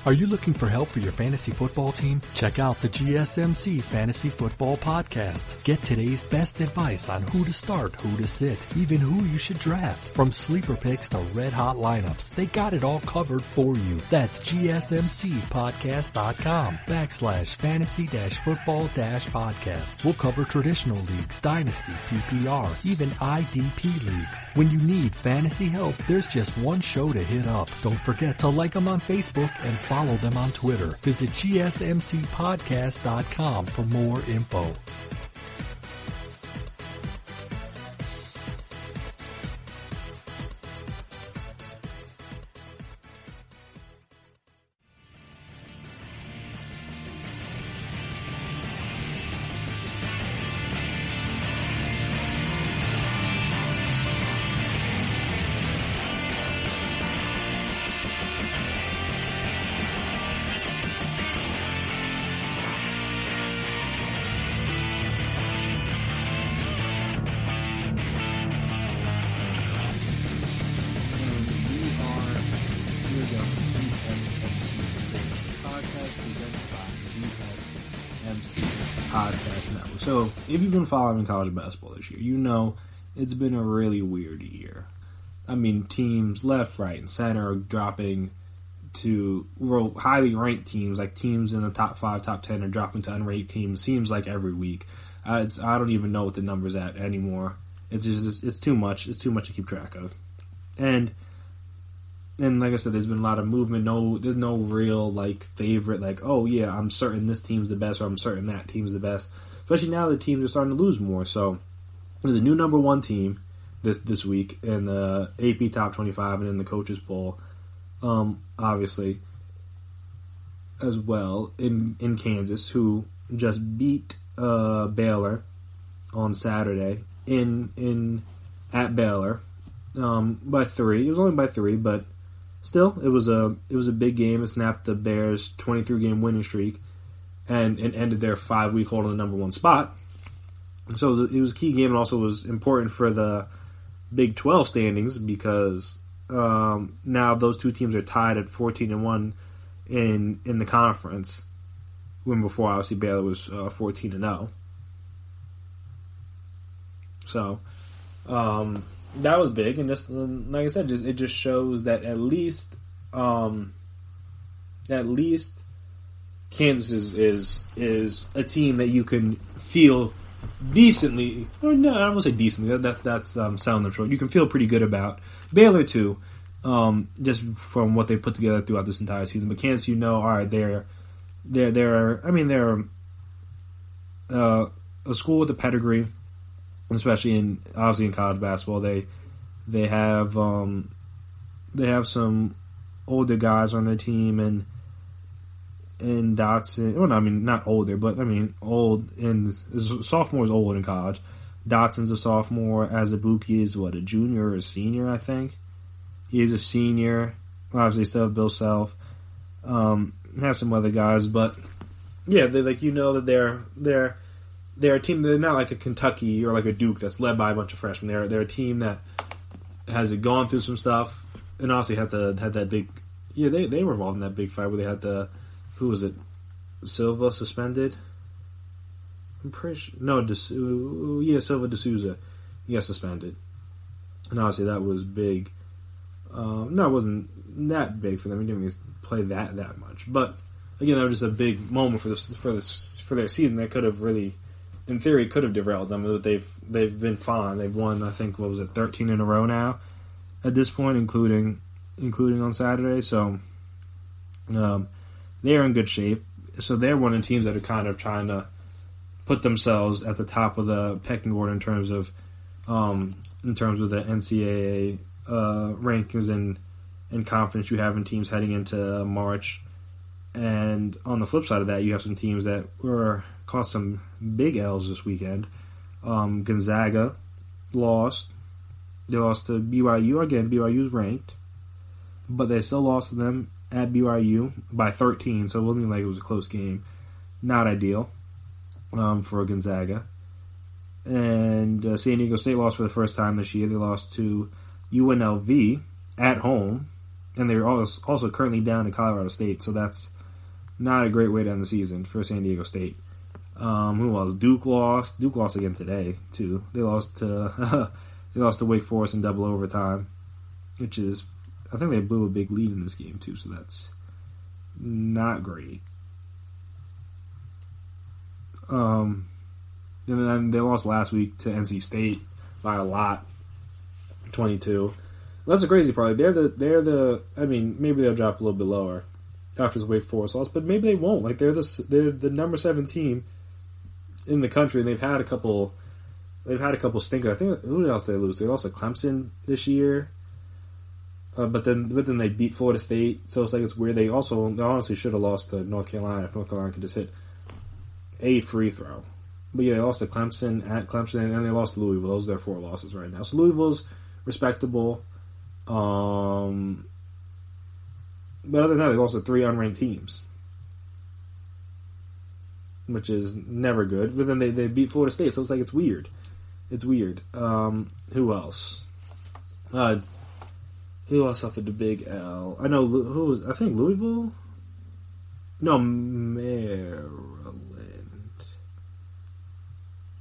Are you looking for help for your fantasy football team? Check out the GSMC Fantasy Football Podcast. Get today's best advice on who to start, who to sit, even who you should draft. From sleeper picks to red-hot lineups, they got it all covered for you. That's gsmcpodcast.com/fantasy-football-podcast. We'll cover traditional leagues, dynasty, PPR, even IDP leagues. When you need fantasy help, there's just one show to hit up. Don't forget to like them on Facebook and follow them on Twitter. Visit gsmcpodcast.com for more info. Podcast Network. So, if you've been following college basketball this year, you know it's been a really weird year. I mean, teams left, right, and center are dropping to highly ranked teams, like teams in the top 5, top 10 are dropping to unranked teams. Seems like every week. I don't even know what the number's at anymore. It's too much. It's too much to keep track of. And like I said, there's been a lot of movement. There's no real favorite. Oh yeah, I'm certain this team's the best, or I'm certain that team's the best. Especially now that teams are starting to lose more. So there's a new number 1 team this week in the AP Top 25 and in the coaches poll, obviously as well in Kansas, who just beat Baylor on Saturday at Baylor by 3. It was only by 3, but still, it was a big game. It snapped the Bears' 23-game winning streak and ended their 5-week hold on the number 1 spot. So it was a key game, and also was important for the Big 12 standings because now those two teams are tied at 14-1 in the conference. When before, obviously, Baylor was 14-0. So that was big, and just like I said, it just shows that at least Kansas is a team that you can feel decently. Or no, I won't say decently. That's selling them short. You can feel pretty good about Baylor too, just from what they've put together throughout this entire season. But Kansas, all right, they're a school with a pedigree, especially obviously in college basketball. They have some older guys on their team, and Dotson. Well, I mean, not older, but I mean old. And sophomore is old in college. Dotson's a sophomore. Azubuike is a junior or a senior, I think. He is a senior. Obviously, still have Bill Self. Have some other guys, but yeah, they that they're a team. They're not like a Kentucky or like a Duke that's led by a bunch of freshmen. They're a team that has gone through some stuff, and obviously had that big. Yeah, they were involved in that big fight where they had who was it? Silva suspended. I'm pretty sure. No, Silva D'Souza. He got suspended, and obviously that was big. No, it wasn't that big for them. He didn't even play that much, but again, that was just a big moment for their season. That could have really, in theory, could have derailed them. But they've been fine. They've won, I think, 13 in a row now at this point, including on Saturday. So they're in good shape. So they're one of the teams that are kind of trying to put themselves at the top of the pecking order in terms of the NCAA rankings and confidence you have in teams heading into March. And on the flip side of that, you have some teams that caught some big L's this weekend. Gonzaga lost. They lost to BYU. Again, BYU's ranked, but they still lost to them at BYU by 13, so it wasn't like it was a close game. Not ideal for Gonzaga. And San Diego State lost for the first time this year. They lost to UNLV at home, and they're also currently down to Colorado State, so that's not a great way to end the season for San Diego State. Who else? Duke lost. Duke lost again today too. They lost to Wake Forest in double overtime, which is, I think they blew a big lead in this game too, so that's not great. And then they lost last week to NC State by a lot, 22. That's the crazy part. They're the. I mean, maybe they'll drop a little bit lower after the Wake Forest loss, but maybe they won't. Like they're the number 7 team in the country, and they've had a couple stinkers. I think who else did they lose? They lost to Clemson this year, but then they beat Florida State. So it's like it's weird. They honestly should have lost to North Carolina if North Carolina could just hit a free throw. But yeah, they lost to Clemson at Clemson, and then they lost to Louisville. Those are their 4 losses right now. So Louisville's respectable. But other than that, they lost to 3 unranked teams, which is never good. But then they beat Florida State, so it's like it's weird. It's weird. Who else? Who else suffered the big L? I know I think Louisville. No, Maryland.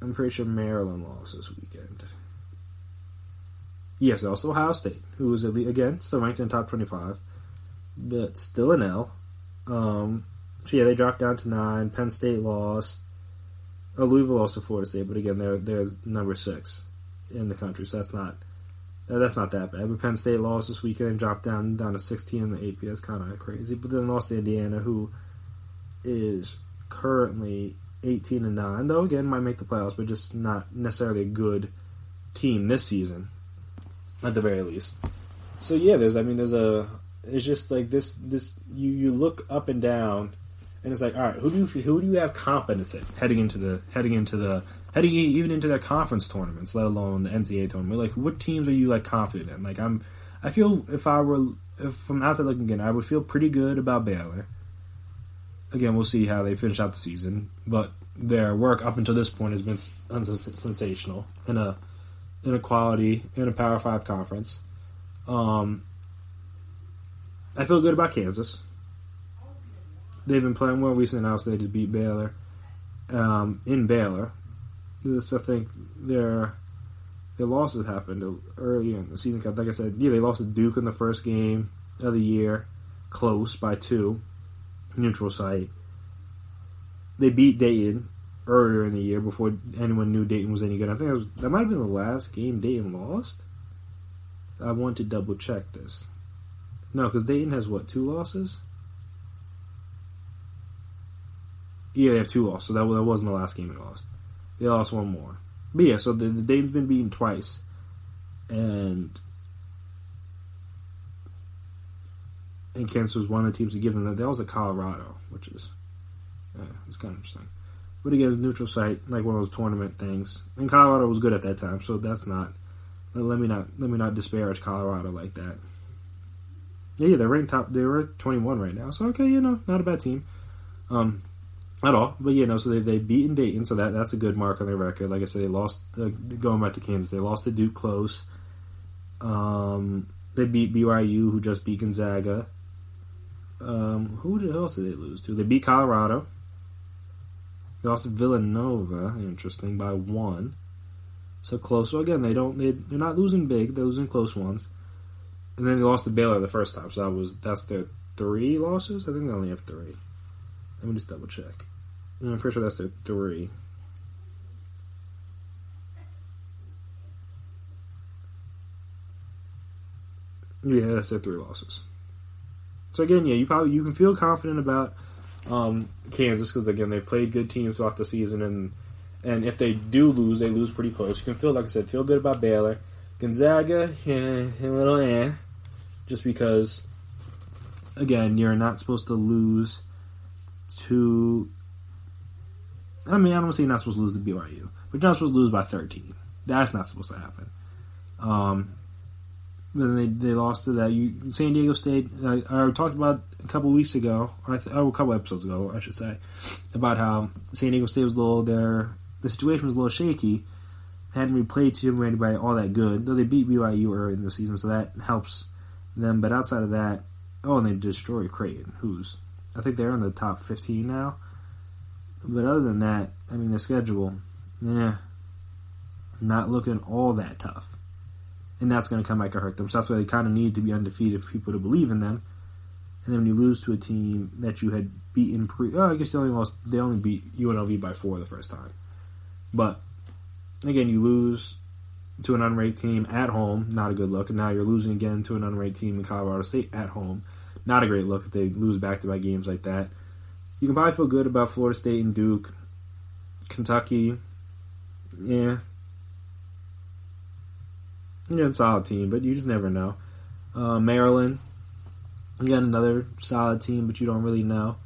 I'm pretty sure Maryland lost this weekend. Yes, also Ohio State, who was again still ranked in the top 25, but still an L. So yeah, they dropped down to 9. Penn State lost. Louisville lost to Florida State, but again, they're number 6 in the country, so that's not that bad. But Penn State lost this weekend, dropped down to 16 in the AP. That's kind of crazy. But then lost to Indiana, who is currently 18-9, though again might make the playoffs, but just not necessarily a good team this season, at the very least. So yeah, it's just like this. You look up and down, and it's like, all right, who do you have confidence in heading into even into their conference tournaments, let alone the NCAA tournament? Like, what teams are you like confident in? Like, I feel if from outside looking in, I would feel pretty good about Baylor. Again, we'll see how they finish out the season, but their work up until this point has been sensational in a quality in a Power 5 conference. I feel good about Kansas. They've been playing well recently now, so they just beat Baylor in Baylor. I think their losses happened early in the season. Like I said, yeah, they lost to Duke in the first game of the year, close by 2, neutral site. They beat Dayton earlier in the year before anyone knew Dayton was any good. I think that might have been the last game Dayton lost. I want to double check this. No, because Dayton has, 2 losses? Yeah, they have 2 losses, so that wasn't the last game they lost. They lost one more. But yeah, so the Dayton's been beaten twice. And Kansas was one of the teams to give them that. That was at Colorado, which is it's kind of interesting. But again, it's a neutral site, like one of those tournament things. And Colorado was good at that time, so that's not. Let me not disparage Colorado like that. Yeah, they're ranked top. They're at 21 right now, so okay, not a bad team, at all. But so they beaten Dayton, so that's a good mark on their record. Like I said, they lost. Going back to Kansas, they lost to Duke close. They beat BYU, who just beat Gonzaga. Who else did they lose to? They beat Colorado. They lost to Villanova, interesting, by 1. So close. So again, they're not losing big. They're losing close ones. And then they lost to Baylor the first time. So that's their 3 losses. I think they only have 3. Let me just double check. I'm pretty sure that's their 3. Yeah, that's their 3 losses. So again, you can feel confident about Kansas because again they played good teams throughout the season, and if they do lose, they lose pretty close. You can feel, like I said, good about Baylor, Gonzaga, a little just because again you're not supposed to lose to. I mean, I don't want to say you're not supposed to lose to BYU, but you're not supposed to lose by 13. That's not supposed to happen. But then they lost to that. San Diego State. I talked about a couple weeks ago, a couple episodes ago, I should say, about how San Diego State was the situation was a little shaky. They hadn't really played too anybody all that good, though they beat BYU early in the season, so that helps them. But outside of that, and they destroyed Creighton, I think they're in the top 15 now. But other than that, I mean, the schedule, not looking all that tough. And that's going to come back and hurt them. So that's why they kind of need to be undefeated for people to believe in them. And then when you lose to a team that you had beaten I guess they only beat UNLV by 4 the first time. But again, you lose to an unranked team at home, not a good look. And now you're losing again to an unranked team in Colorado State at home. Not a great look if they lose back-to-back games like that. You can probably feel good about Florida State and Duke. Kentucky, again, solid team, but you just never know. Maryland, again, another solid team, but you don't really know.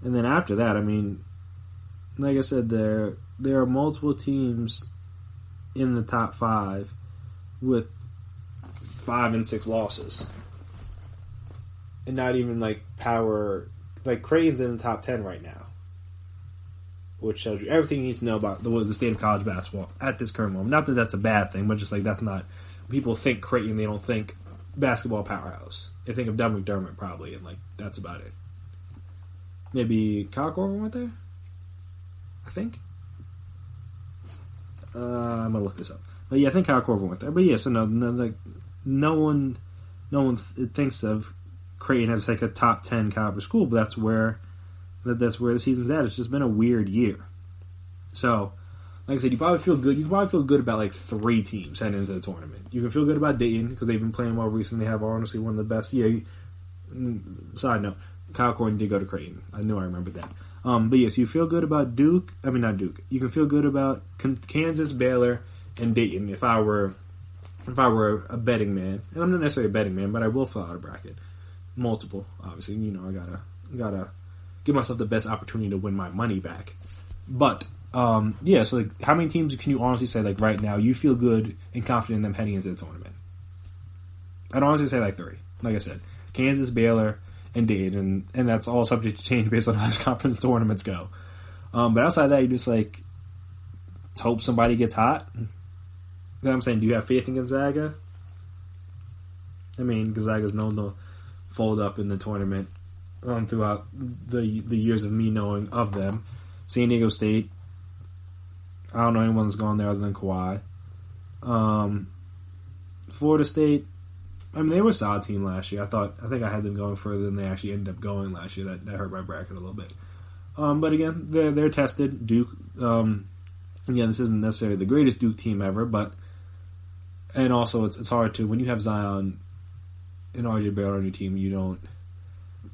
And then after that, I mean, like I said, there are multiple teams in the top 5 with 5 and 6 losses. And not even like power, like Creighton's in the top 10 right now. Which shows you everything you need to know about the state of college basketball at this current moment. Not that that's a bad thing, but just like that's not. People think Creighton, they don't think basketball powerhouse. They think of Doug McDermott probably, and like that's about it. Maybe Kyle Korver went there? I think. I'm gonna look this up. But yeah, I think Kyle Korver went there. But yeah, so no one thinks of Creighton as like a top 10 college school, but that's where the season's at. It's just been a weird year. So, like I said, you probably feel good. You can probably feel good about like 3 teams heading into the tournament. You can feel good about Dayton because they've been playing well recently. They have honestly one of the best. Yeah. Side note: Kyle Korver did go to Creighton. I knew I remembered that. But yes, you feel good about Duke. I mean, not Duke. You can feel good about Kansas, Baylor, and Dayton. If I were a betting man, and I'm not necessarily a betting man, but I will fill out a bracket, multiple. Obviously, I gotta give myself the best opportunity to win my money back. But so like, how many teams can you honestly say like right now you feel good and confident in them heading into the tournament? I'd honestly say like 3. Like I said, Kansas, Baylor, and Dayton, and that's all subject to change based on how these conference tournaments go. But outside of that, you just like hope somebody gets hot. You know what I'm saying? Do you have faith in Gonzaga? I mean, Gonzaga's known to fold up in the tournament throughout the years of me knowing of them. San Diego State, I don't know anyone that's gone there other than Kawhi. Florida State, I mean, they were a solid team last year. I think I had them going further than they actually ended up going last year. That hurt my bracket a little bit. But again, they're tested. Duke, again, this isn't necessarily the greatest Duke team ever, but and also it's hard to, when you have Zion and RJ Barrett on your team, you don't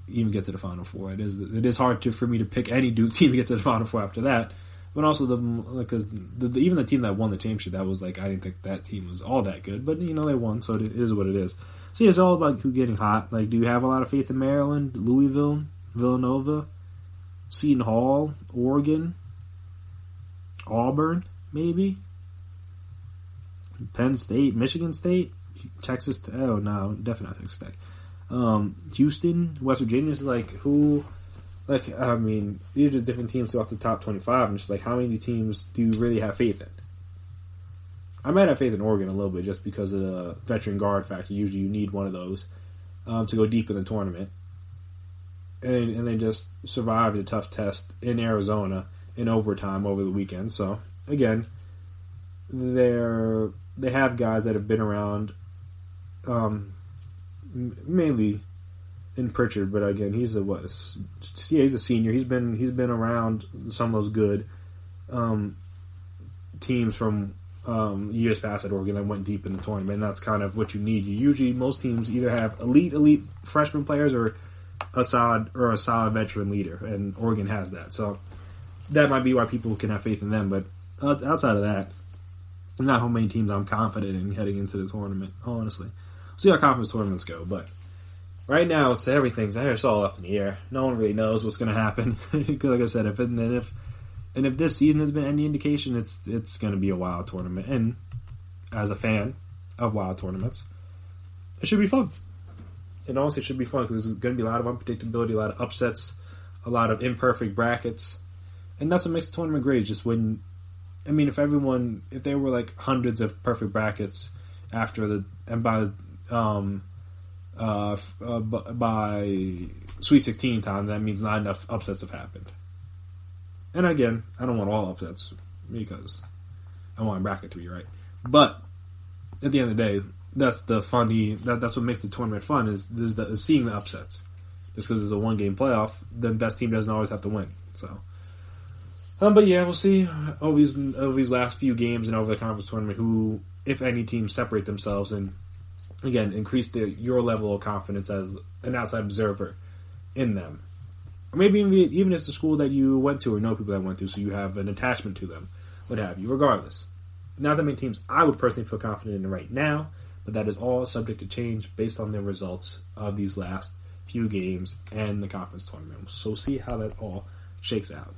even get to the Final Four. It is hard for me to pick any Duke team to get to the Final Four after that. But also because even the team that won the championship, that was like, I didn't think that team was all that good, but they won, so it is what it is. So yeah, it's all about who getting hot. Like, do you have a lot of faith in Maryland, Louisville, Villanova, Seton Hall, Oregon, Auburn, maybe, Penn State, Michigan State, Texas? Oh no, definitely not Texas Tech. Houston, West Virginia is like who? Like, I mean, these are just different teams throughout the top 25. And just like, how many of these teams do you really have faith in? I might have faith in Oregon a little bit just because of the veteran guard factor. Usually you need one of those to go deep in the tournament. And they just survived a tough test in Arizona in overtime over the weekend. So, again, they have guys that have been around, mainly in Pritchard, but again, he's a senior. He's been around some of those good teams from years past at Oregon that went deep in the tournament, and that's kind of what you need. Most teams either have elite freshman players or a solid veteran leader, and Oregon has that. So that might be why people can have faith in them. But outside of that, not how many teams I'm confident in heading into the tournament, honestly. See how conference tournaments go, but right now, it's all up in the air. No one really knows what's going to happen. Because, like I said, if this season has been any indication, it's going to be a wild tournament. And as a fan of wild tournaments, it should be fun. And also, it should be fun because there's going to be a lot of unpredictability, a lot of upsets, a lot of imperfect brackets, and that's what makes the tournament great. Just when, I mean, if there were like hundreds of perfect brackets by Sweet 16 time, that means not enough upsets have happened. And again, I don't want all upsets because I want my bracket to be right. But at the end of the day, that's that's what makes the tournament fun is seeing the upsets. Just because it's a one-game playoff, the best team doesn't always have to win. So, but yeah, we'll see over these last few games and over the conference tournament who, if any, teams separate themselves and again, increase your level of confidence as an outside observer in them. Or maybe even it's a school that you went to or know people that went to, so you have an attachment to them, what have you. Regardless, not that many teams I would personally feel confident in right now, but that is all subject to change based on the results of these last few games and the conference tournament. So we'll see how that all shakes out.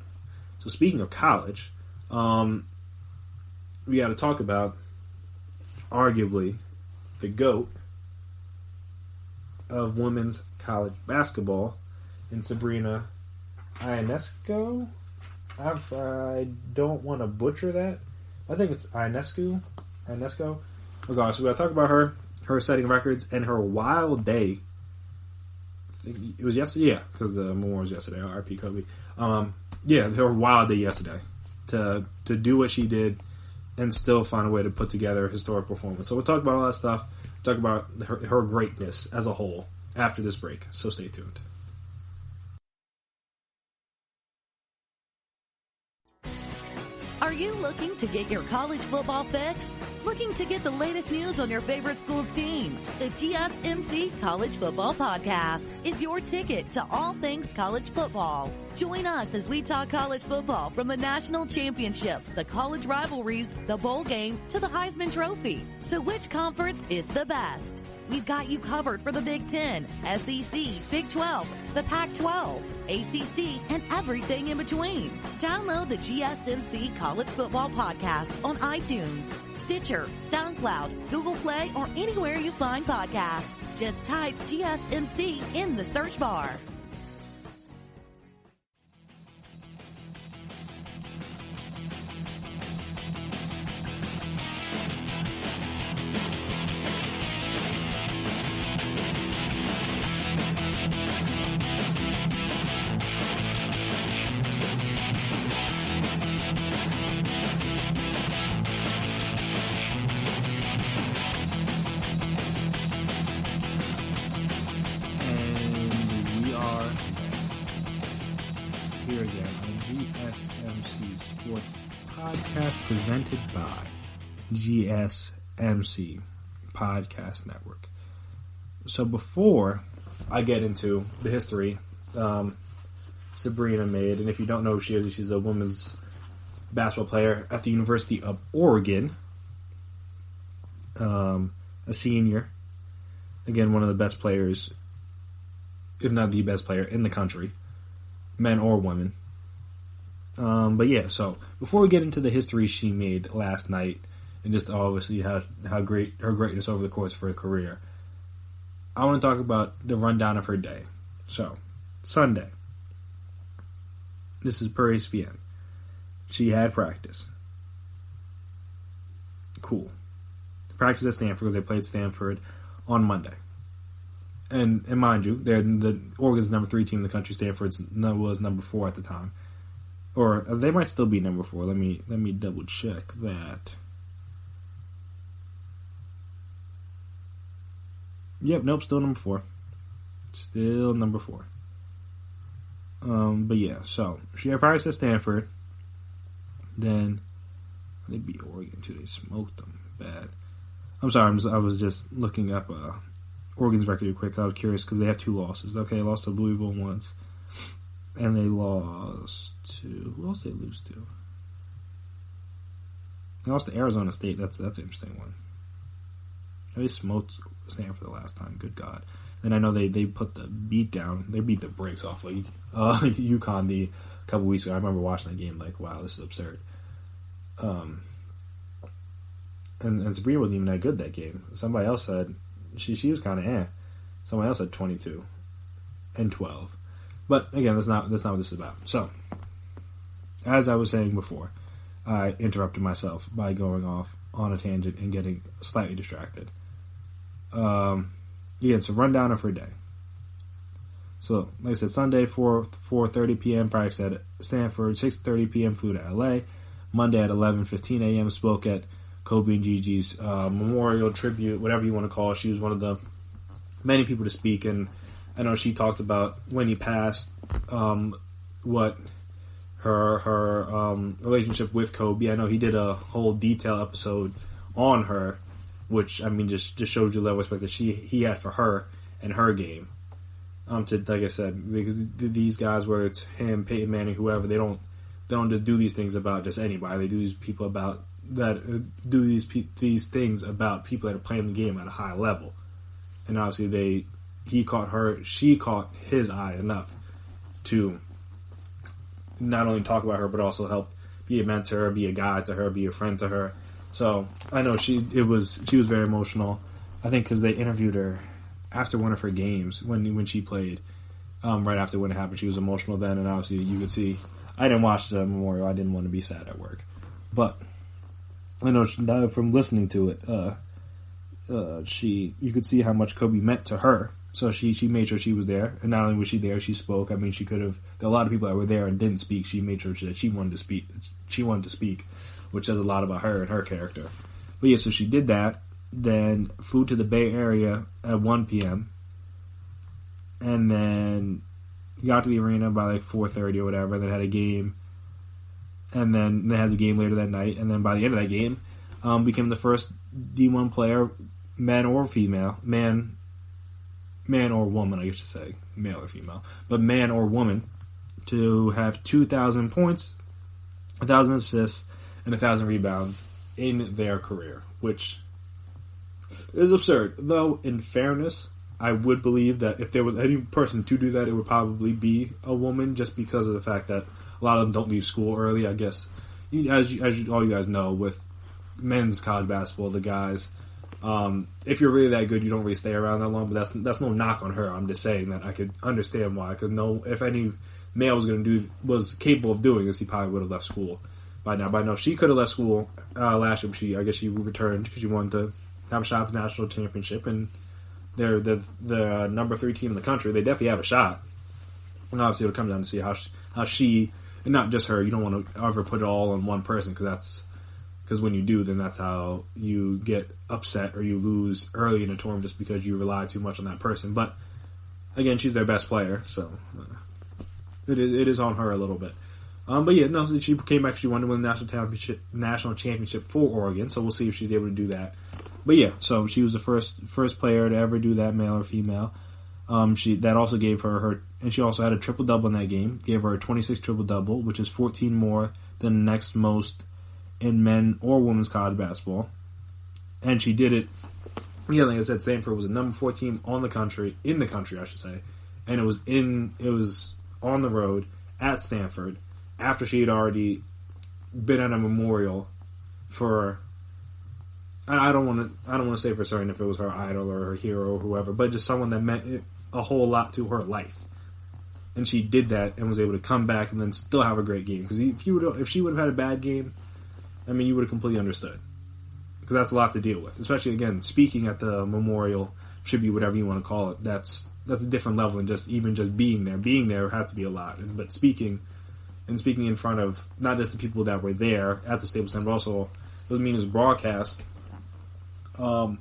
So speaking of college, we got to talk about arguably the GOAT of women's college basketball in Sabrina Ionescu. I don't want to butcher that. I think it's Ionescu. Regardless, we got to talk about her setting records and her wild day. It was yesterday, yeah, because the memorial was yesterday. R.I.P. Kobe. Yeah, her wild day yesterday to do what she did and still find a way to put together a historic performance. So we'll talk about all that stuff. Talk about her greatness as a whole after this break. So stay tuned. Are you looking to get your college football fix? Looking to get the latest news on your favorite school's team? The GSMC College Football Podcast is your ticket to all things college football. Join us as we talk college football from the national championship, the college rivalries, the bowl game, to the Heisman Trophy. To which conference is the best? We've got you covered for the Big Ten, SEC, Big 12, the Pac-12, ACC, and everything in between. Download the GSMC College Football Podcast on iTunes, Stitcher, SoundCloud, Google Play, or anywhere you find podcasts. Just type GSMC in the search bar. Sports podcast presented by GSMC Podcast Network. So before I get into the history Sabrina made, and if you don't know who she is, she's a women's basketball player at the University of Oregon, a senior, again one of the best players, if not the best player in the country, men or women. But yeah, so before we get into the history she made last night, and just obviously how great her greatness over the course of her career, I want to talk about the rundown of her day. So, Sunday. This is per ESPN. She had practice. Cool. Practice at Stanford because they played Stanford on Monday. And mind you, they're the Oregon's number 3 team in the country. Stanford's was number 4 at the time. Or they might still be number 4. Let me double check that. Yep, nope, still number 4. Still number 4. But yeah, so she had practice at Stanford. Then they beat Oregon too. They smoked them bad. I'm sorry, I was just looking up Oregon's record real quick. I was curious because they have 2 losses. Okay, they lost to Louisville once. And they lost to... Who else did they lose to? They lost to Arizona State. That's an interesting one. They smoked Stanford the last time. Good God. Then I know they put the beat down. They beat the brakes off like UConn a couple weeks ago. I remember watching that game like, wow, this is absurd. And Sabrina wasn't even that good that game. Somebody else said... She was kind of Somebody else said 22 and 12. But again, that's not what this is about. So, as I was saying before, I interrupted myself by going off on a tangent and getting slightly distracted. Again, so rundown of her day. So, like I said, Sunday 4:30 p.m. practice at Stanford. 6:30 p.m. flew to LA. Monday at 11:15 a.m. spoke at Kobe and Gigi's memorial tribute, whatever you want to call it. She was one of the many people to speak, and I know she talked about when he passed, what her relationship with Kobe. I know he did a whole detail episode on her, which I mean just shows you the level of respect that he had for her and her game. To like I said, because these guys, whether it's him, Peyton Manning, whoever, they don't just do these things about just anybody. They do these people about that do these things about people that are playing the game at a high level, and obviously she caught his eye enough to not only talk about her, but also help be a mentor, be a guide to her, be a friend to her. So I know she was very emotional. I think because they interviewed her after one of her games when she played, right after when it happened, she was emotional then, and obviously you could see. I didn't watch the memorial. I didn't want to be sad at work, but I know from listening to it, you could see how much Kobe meant to her. So she made sure she was there, and not only was she there, she spoke. I mean, she could have. There are a lot of people that were there and didn't speak. She made sure that she wanted to speak. She wanted to speak, which says a lot about her and her character. But yeah, so she did that. Then flew to the Bay Area at 1 p.m. and then got to the arena by like 4:30 or whatever. Then had a game, and then they had the game later that night. And then by the end of that game, became the first D1 player, man or female, man or woman, I guess you say, male or female, but man or woman, to have 2,000 points, 1,000 assists, and 1,000 rebounds in their career, which is absurd. Though, in fairness, I would believe that if there was any person to do that, it would probably be a woman, just because of the fact that a lot of them don't leave school early, I guess. As all you guys know, with men's college basketball, the guys... if you're really that good, you don't really stay around that long. But that's no knock on her. I'm just saying that I could understand why. Because if any male was capable of doing this, he probably would have left school by now. But I know she could have left school last year. I guess she returned because she wanted to have a shot at the national championship, and they're the number 3 team in the country. They definitely have a shot. And obviously, it'll come down to see how she, and not just her. You don't want to ever put it all on one person, because when you do, then that's how you get upset or you lose early in a tournament, just because you rely too much on that person. But again, she's their best player, so it is on her a little bit. But yeah, no, she came back. She wanted to win the national championship for Oregon. So we'll see if she's able to do that. But yeah, so she was the first player to ever do that, male or female. That also gave her, and she also had a triple double in that game. Gave her a 26 triple double, which is 14 more than the next most in men or women's college basketball. And she did it. Yeah, like I said, Stanford was the number 4 team in the country, I should say, and it was on the road at Stanford after she had already been at a memorial for. I don't want to say for certain if it was her idol or her hero or whoever, but just someone that meant a whole lot to her life, and she did that and was able to come back and then still have a great game. Because if she would have had a bad game, I mean, you would have completely understood. Because that's a lot to deal with, especially again speaking at the memorial tribute, whatever you want to call it. That's a different level than just being there. Being there had to be a lot, but speaking in front of not just the people that were there at the Staples Center, but also doesn't mean it's broadcast around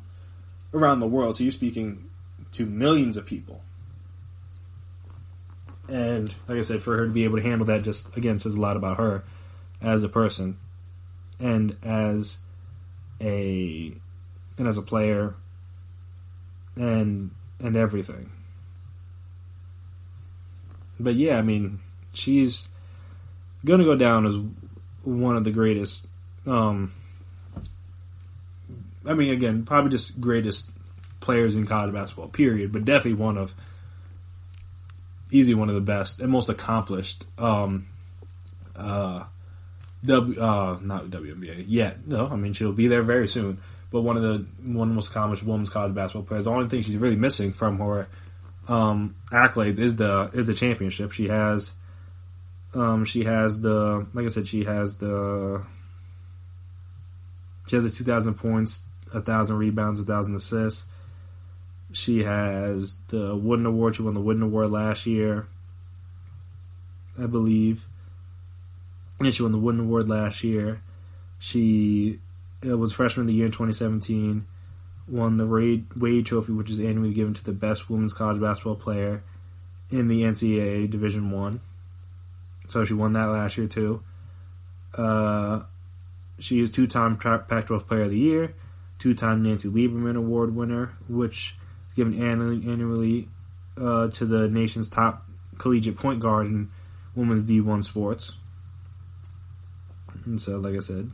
the world. So you're speaking to millions of people, and like I said, for her to be able to handle that just again says a lot about her as a person and as a player and everything. But yeah, I mean, she's gonna go down as one of the greatest. I mean, again, probably just greatest players in college basketball, period. But definitely easily one of the best and most accomplished. Not WNBA yet. No, I mean she'll be there very soon. But one of the most accomplished women's college basketball players. The only thing she's really missing from her accolades is the championship. She has the 2,000 points, 1,000 rebounds, 1,000 assists. She has the Wooden Award. She won the Wooden Award last year, I believe. And she won the Wooden Award last year. She was Freshman of the Year in 2017. Won the Wade Trophy, which is annually given to the best women's college basketball player in the NCAA Division I. So she won that last year too. She is 2-time Pac-12 Player of the Year, 2-time Nancy Lieberman Award winner, which is given annually to the nation's top collegiate point guard in women's D1 sports. And so, like I said,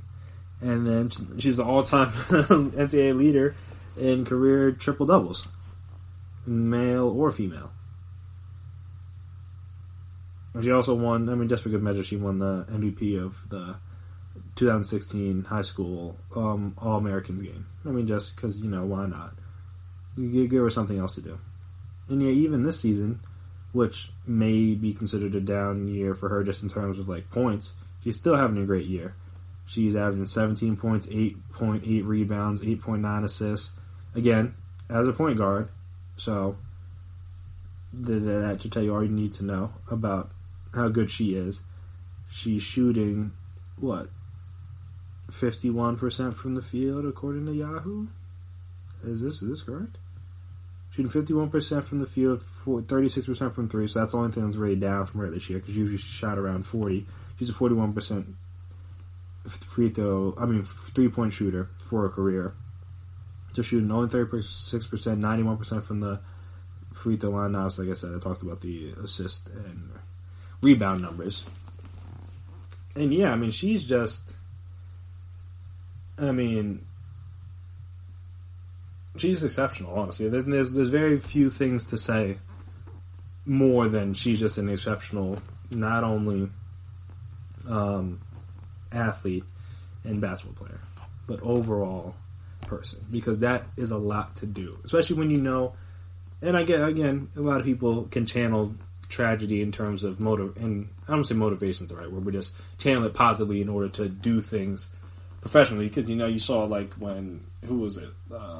and then she's the all-time NCAA leader in career triple doubles, male or female. And she also won. I mean, just for good measure, she won the MVP of the 2016 high school All-Americans game. I mean, just because, why not? You give her something else to do. And yeah, even this season, which may be considered a down year for her just in terms of points, she's still having a great year. She's averaging 17 points, 8.8 rebounds, 8.9 assists. Again, as a point guard. So that should tell you all you need to know about how good she is. She's shooting, 51% from the field according to Yahoo? Is this correct? Shooting 51% from the field, 36% from 3, so that's the only thing that's really down from her this year, because usually she shot around 40. She's a 41% 3-point shooter for her career. So shooting only 36%, 91% from the free throw line. Now, so like I said, I talked about the assist and rebound numbers. And yeah, I mean, she's just, she's exceptional, honestly. There's very few things to say more than she's just an exceptional, not only athlete and basketball player, but overall person. Because that is a lot to do, especially when and again, a lot of people can channel tragedy in terms of and I don't say motivation is the right word, but just channel it positively in order to do things professionally. Because you saw when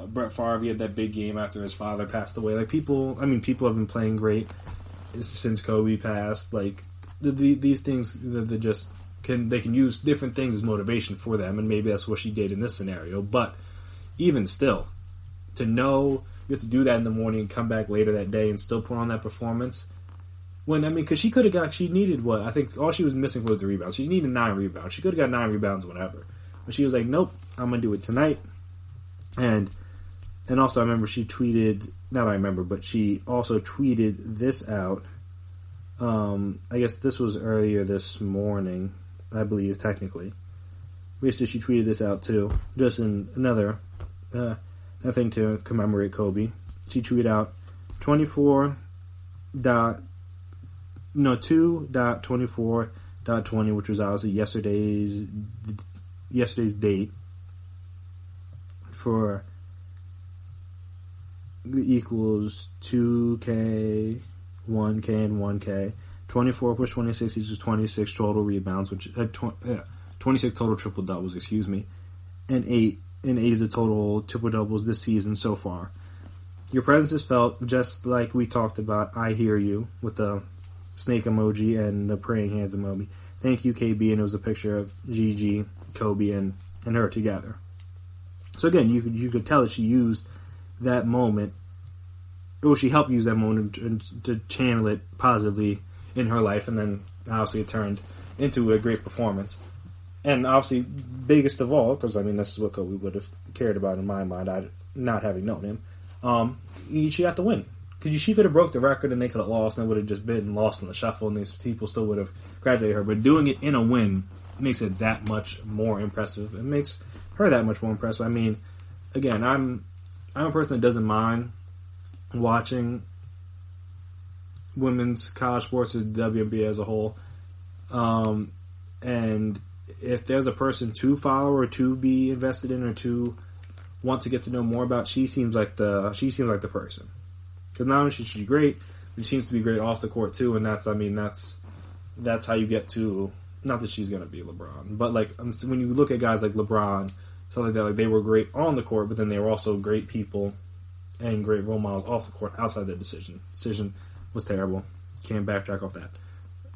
Brett Favre, he had that big game after his father passed away. People have been playing great since Kobe passed. These things, they just they can use different things as motivation for them, and maybe that's what she did in this scenario. But even still, to know you have to do that in the morning and come back later that day and still put on that performance, because she could have she needed what? I think all she was missing was the rebounds. She needed 9 rebounds. She could have got 9 rebounds whenever. But she was like, nope, I'm going to do it tonight. And also I remember she tweeted, not I remember, but she also tweeted this out. I guess this was earlier this morning, I believe, technically. Basically, she tweeted this out too. Just in another thing to commemorate Kobe. She tweeted out 2.24.20, which was obviously yesterday's date, for equals 2K, 1K, and 1K. 24 plus 26 equals 26 total rebounds, which 26 total triple doubles, excuse me, and 8 is the total triple doubles this season so far. Your presence is felt, just like we talked about. I hear you, with the snake emoji and the praying hands emoji. Thank you, KB, and it was a picture of Gigi, Kobe, and her together. So again, you could tell that she used that moment, or she helped use that moment to channel it positively in her life, and then obviously it turned into a great performance. And obviously, biggest of all, because this is what Kobe would have cared about in my mind, not having known him. She got the win. Because she could have broke the record and they could have lost, and it would have just been lost in the shuffle, and these people still would have congratulated her. But doing it in a win makes it that much more impressive. It makes her that much more impressive. Again, I'm a person that doesn't mind watching women's college sports, or WNBA as a whole. And if there's a person to follow or to be invested in or to want to get to know more about, she seems like the person. Because not only is she great, but she seems to be great off the court too, and that's how you get to, not that she's going to be LeBron, but when you look at guys like LeBron, stuff like that, they were great on the court, but then they were also great people and great role models off the court outside the decision. Decision was terrible. Can't backtrack off that.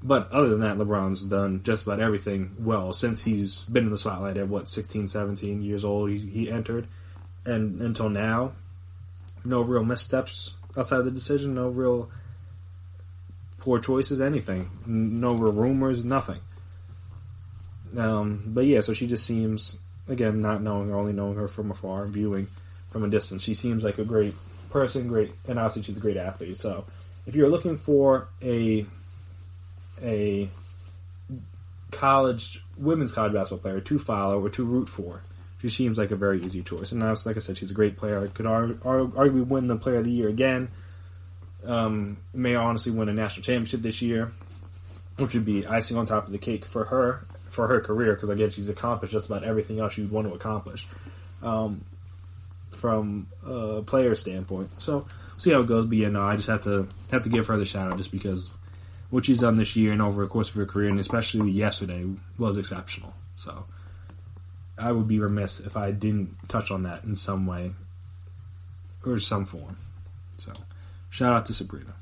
But other than that, LeBron's done just about everything well since he's been in the spotlight at 16, 17 years old. He entered, and until now, no real missteps outside of the decision, no real poor choices, anything, no real rumors, nothing. But yeah, so she just seems, again, not knowing her, only knowing her from afar, viewing from a distance. She seems like a great person, and obviously she's a great athlete. So if you're looking for a women's college basketball player to follow or to root for, she seems like a very easy choice. And now, like I said, she's a great player. Could arguably win the Player of the Year again. May honestly win a national championship this year, which would be icing on top of the cake for her career, because again, she's accomplished just about everything else you'd want to accomplish from a player standpoint. So see how it goes. But yeah, no, I just have to give her the shout out just because what she's done this year and over the course of her career, and especially yesterday, was exceptional. So I would be remiss if I didn't touch on that in some way or some form. So shout out to Sabrina.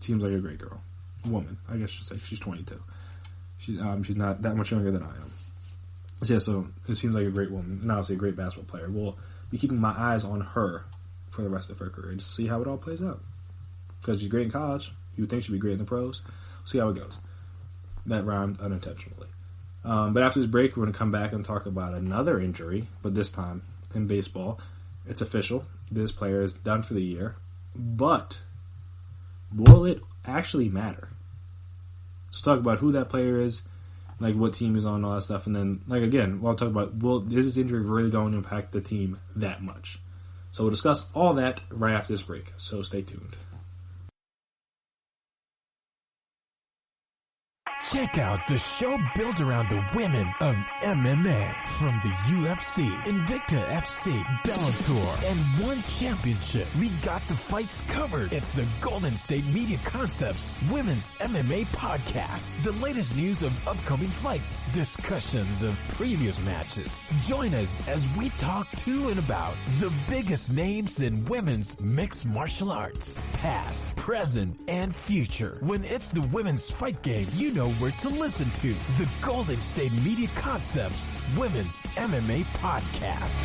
Seems like a great girl. Woman, I guess I should say. She's 22. She's not that much younger than I am. So yeah, so it seems like a great woman, and obviously a great basketball player. We'll be keeping my eyes on her for the rest of her career, just to see how it all plays out. Because she's great in college. You would think she'd be great in the pros. We'll see how it goes. That rhymed unintentionally. But after this break, we're going to come back and talk about another injury, but this time in baseball. It's official. This player is done for the year. But will it actually matter? So talk about who that player is, like what team he's on, all that stuff, and then, like again, we'll talk about, is this injury really going to impact the team that much? So we'll discuss all that right after this break. So stay tuned. Check out the show built around the women of MMA. From the UFC, Invicta FC, Bellator, and One Championship. We got the fights covered. It's the Golden State Media Concepts Women's MMA Podcast. The latest news of upcoming fights, discussions of previous matches. Join us as we talk to and about the biggest names in women's mixed martial arts. Past, present, and future. When it's the women's fight game, you know where to listen to. The Golden State Media Concepts Women's MMA Podcast.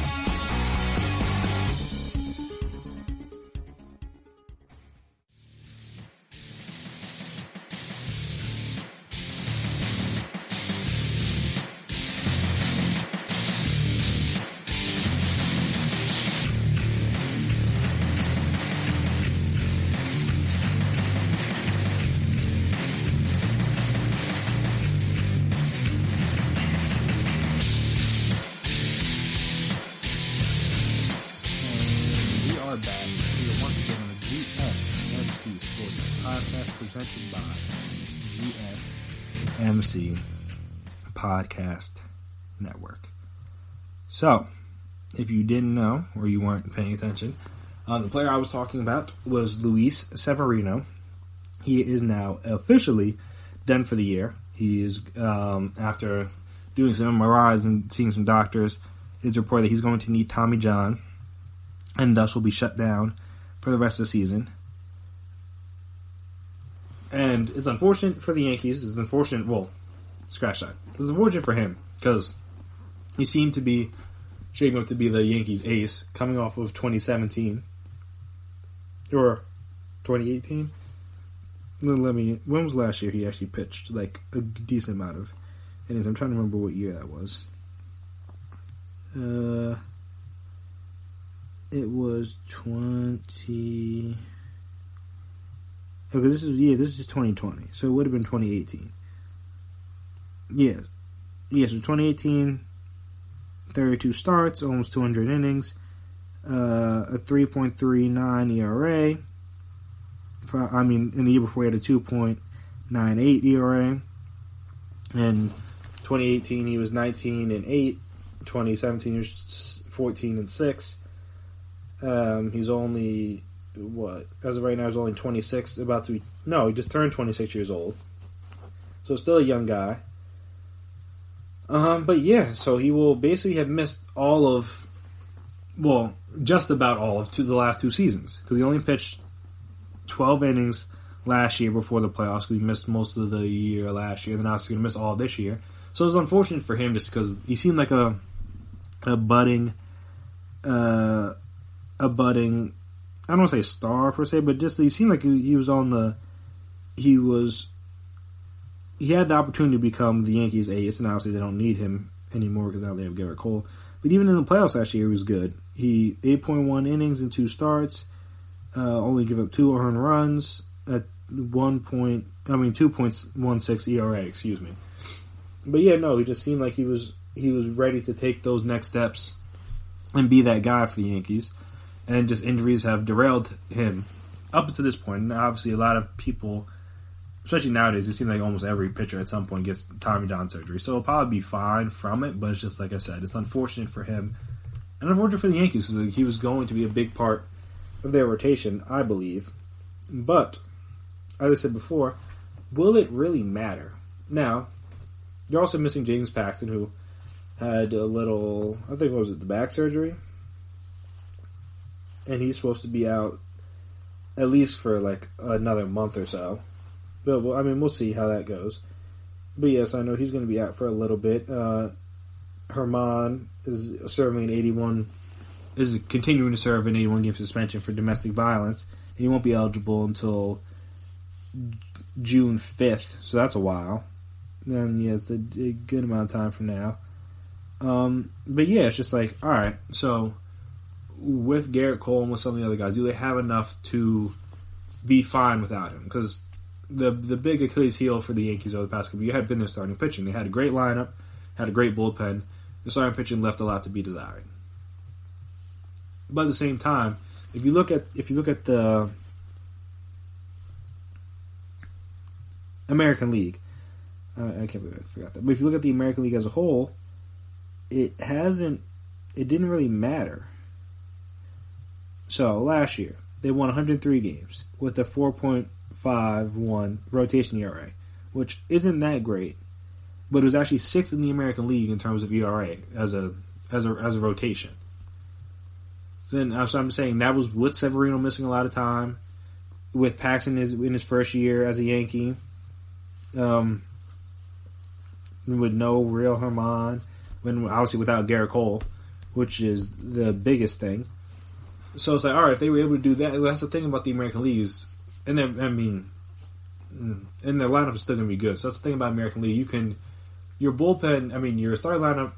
podcast presented by GSMC Podcast Network. So, if you didn't know or you weren't paying attention, the player I was talking about was Luis Severino. He is now officially done for the year. He is, after doing some MRIs and seeing some doctors, it's reported that he's going to need Tommy John and thus will be shut down for the rest of the season. And it's unfortunate for the Yankees. It's unfortunate, well, scratch that. It's unfortunate for him because he seemed to be shaping up to be the Yankees' ace coming off of 2017 or 2018. When was last year he actually pitched like a decent amount of innings? I'm trying to remember what year that was. It was 20. Okay, this is 2020, so it would have been 2018. Yeah, so 2018, 32 starts, almost 200 innings, a 3.39 ERA. In the year before he had a 2.98 ERA. In 2018 he was 19-8. 2017 he was 14-6. He's only as of right now he's only 26. He just turned 26 years old. So still a young guy. But yeah, so he will basically have missed just about all of the last two seasons because he only pitched 12 innings last year before the playoffs because he missed most of the year last year. Then now he's going to miss all this year. So it's unfortunate for him just because he seemed like a budding, I don't want to say star per se, but just he seemed like he had the opportunity to become the Yankees' ace, and obviously they don't need him anymore because now they have Garrett Cole. But even in the playoffs last year, he was good. He 8.1 innings in 2 starts. Only give up 2 earned runs at 2.16 ERA, excuse me. But yeah, no, he just seemed like he was ready to take those next steps and be that guy for the Yankees. And just injuries have derailed him up to this point. And obviously a lot of people, especially nowadays, it seems like almost every pitcher at some point gets Tommy John surgery. So it'll probably be fine from it, but it's just like I said, it's unfortunate for him. And unfortunate for the Yankees because he was going to be a big part of their rotation, I believe. But, as I said before, will it really matter? Now, you're also missing James Paxton, who had a little, I think, the back surgery? And he's supposed to be out at least for like another month or so. But, we'll see how that goes. But yes, I know he's going to be out for a little bit. Herman is continuing to serve an 81-game suspension for domestic violence. And he won't be eligible until June 5th, so that's a while. And yeah, it's a good amount of time from now. But yeah, it's just like, alright, so with Garrett Cole and with some of the other guys, do they have enough to be fine without him? Because the big Achilles heel for the Yankees over the past couple years had been their starting pitching. They had a great lineup, had a great bullpen. The starting pitching left a lot to be desired. But at the same time, if you look at the American League, I can't believe I forgot that. But if you look at the American League as a whole, it didn't really matter. So last year they won 103 games with a 4.51 rotation ERA, which isn't that great, but it was actually 6th in the American League in terms of ERA as a rotation. Then so I'm saying that was with Severino missing a lot of time, with Paxton in his first year as a Yankee, with no real Herman, obviously without Garrett Cole, which is the biggest thing. So it's like, all right, if they were able to do that, that's the thing about the American Leagues, and their lineup is still going to be good. So that's the thing about American League. Your bullpen, your starting lineup,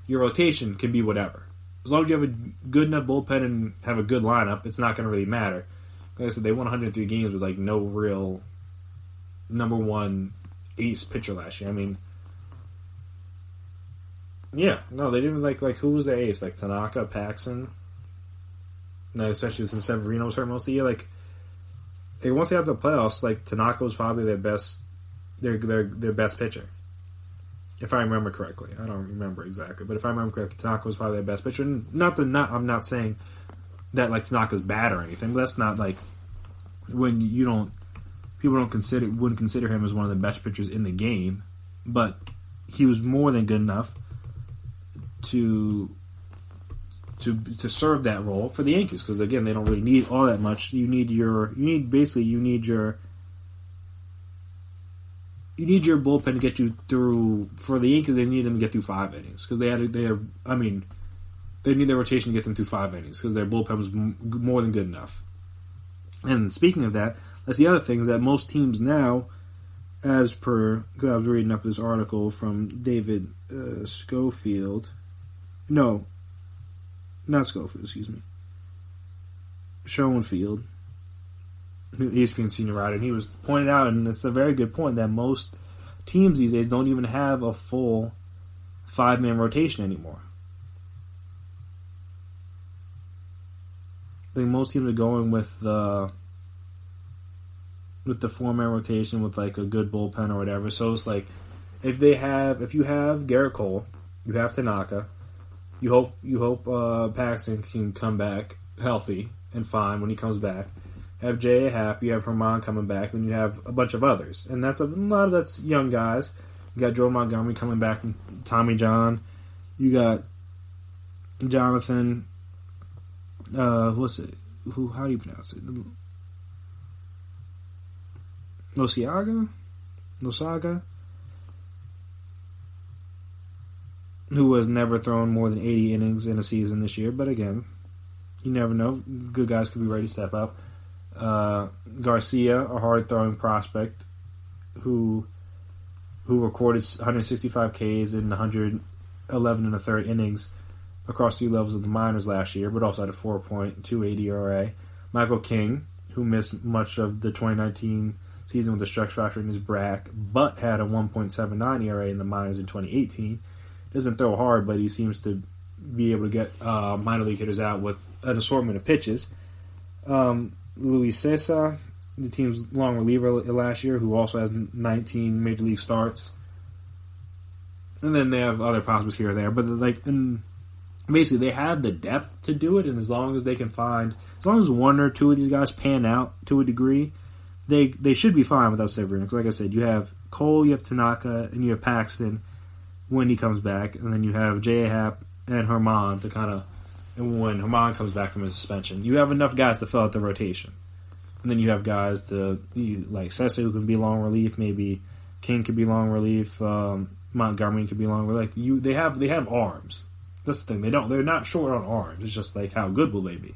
your rotation can be whatever. As long as you have a good enough bullpen and have a good lineup, it's not going to really matter. Like I said, they won 103 games with like no real number one ace pitcher last year. Yeah, no, they didn't like who was their ace? Like Tanaka, Paxton. No, especially since Severino was hurt most of the year. Like, once they got to the playoffs, like Tanaka was probably their best pitcher. If I remember correctly. I don't remember exactly, but if I remember correctly, Tanaka was probably their best pitcher. And I'm not saying that like Tanaka's bad or anything, but that's not like when people wouldn't consider him as one of the best pitchers in the game, but he was more than good enough to serve that role for the Yankees, because again, they don't really need all that much. You need your bullpen to get you through. For the Yankees, they need them to get through 5 innings, because they need their rotation to get them through 5 innings, because their bullpen was more than good enough. And speaking of that, that's the other thing, is that most teams now, as per, because I was reading up this article from David Schofield. No, not Schofield, excuse me. Schoenfield, ESPN senior writer, and he was pointed out, and it's a very good point, that most teams these days don't even have a full 5-man rotation anymore. I think most teams are going with the 4-man rotation with like a good bullpen or whatever. So it's like if you have Garrett Cole, you have Tanaka, you hope Paxton can come back healthy and fine when he comes back. Have J.A. Happ, you have Herman coming back, then you have a bunch of others, and that's a lot of that's young guys. You got Joe Montgomery coming back, and Tommy John. You got Jonathan. What's it? How do you pronounce it? Losaga, who has never thrown more than 80 innings in a season this year. But again, you never know. Good guys could be ready to step up. Garcia, a hard-throwing prospect, who recorded 165 Ks in 111 and a third innings across 3 levels of the minors last year, but also had a 4.28 ERA. Michael King, who missed much of the 2019 season with a stretch fracture in his back, but had a 1.79 ERA in the minors in 2018. Doesn't throw hard, but he seems to be able to get minor league hitters out with an assortment of pitches. Luis Severino, the team's long reliever last year, who also has 19 major league starts. And then they have other prospects here or there, but basically they have the depth to do it, and as long as 1 or 2 of these guys pan out to a degree, they should be fine without Severino. Because like I said, you have Cole, you have Tanaka, and you have Paxton when he comes back, and then you have J.A. Happ and Herman to kind of, and when Herman comes back from his suspension, you have enough guys to fill out the rotation. And then you have guys like Sessa, who can be long relief, maybe King could be long relief, Montgomery could be long relief. They have arms. That's the thing. They're not short on arms. It's just like, how good will they be?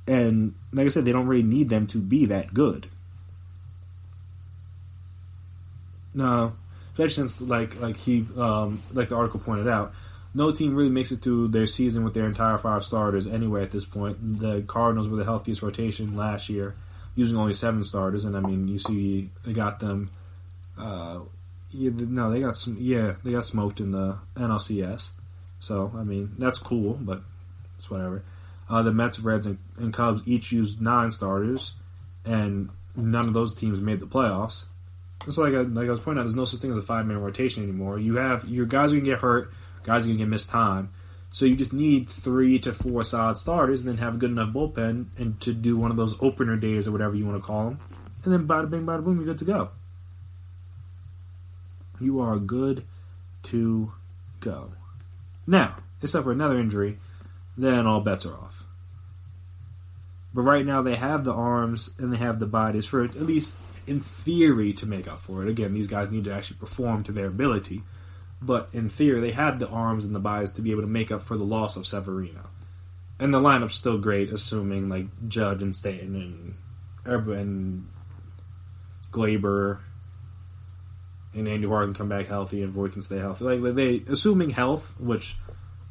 And like I said, they don't really need them to be that good. No, especially since like the article pointed out, no team really makes it through their season with their entire 5 starters anyway at this point. The Cardinals were the healthiest rotation last year, using only 7 starters, and I mean, you see they got them. They got smoked in the NLCS. So I mean, that's cool, but it's whatever. The Mets, Reds, and Cubs each used 9 starters, and none of those teams made the playoffs. So like I was pointing out, there's no such thing as a 5-man rotation anymore. You have your guys are going to get hurt, guys are going to get missed time. So you just need 3 to 4 solid starters, and then have a good enough bullpen and to do one of those opener days or whatever you want to call them. And then bada bing, bada boom, you're good to go. You are good to go. Now, except for another injury, then all bets are off. But right now they have the arms and they have the bodies for, at least in theory, to make up for it. Again, these guys need to actually perform to their ability. But in theory, they have the arms and the bodies to be able to make up for the loss of Severino. And the lineup's still great, assuming like Judge and Stanton and Glaber and Andy Hart can come back healthy and Voigt can stay healthy. Like they assuming health, which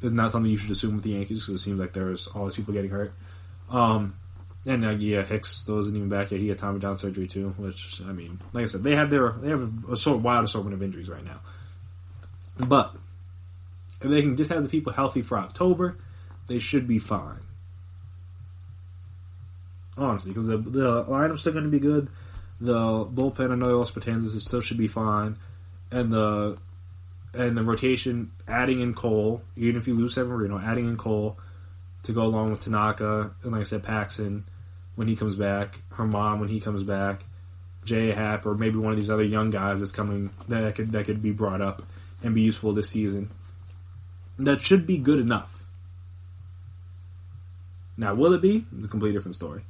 is not something you should assume with the Yankees because it seems like there's always people getting hurt. Hicks still isn't even back yet. He had Tommy John surgery too, which I mean, like I said, they have a wild assortment of injuries right now. But if they can just have the people healthy for October, they should be fine. honestly, because the lineup's still going to be good. The bullpen, I know they lost Betances, it still should be fine, and the rotation, adding in Cole, even if you lose Severino, adding in Cole to go along with Tanaka, and like I said, Paxton when he comes back, Herman when he comes back, J. Happ, or maybe one of these other young guys that's coming that could be brought up and be useful this season. That should be good enough. Now, will it be? It's a completely different story.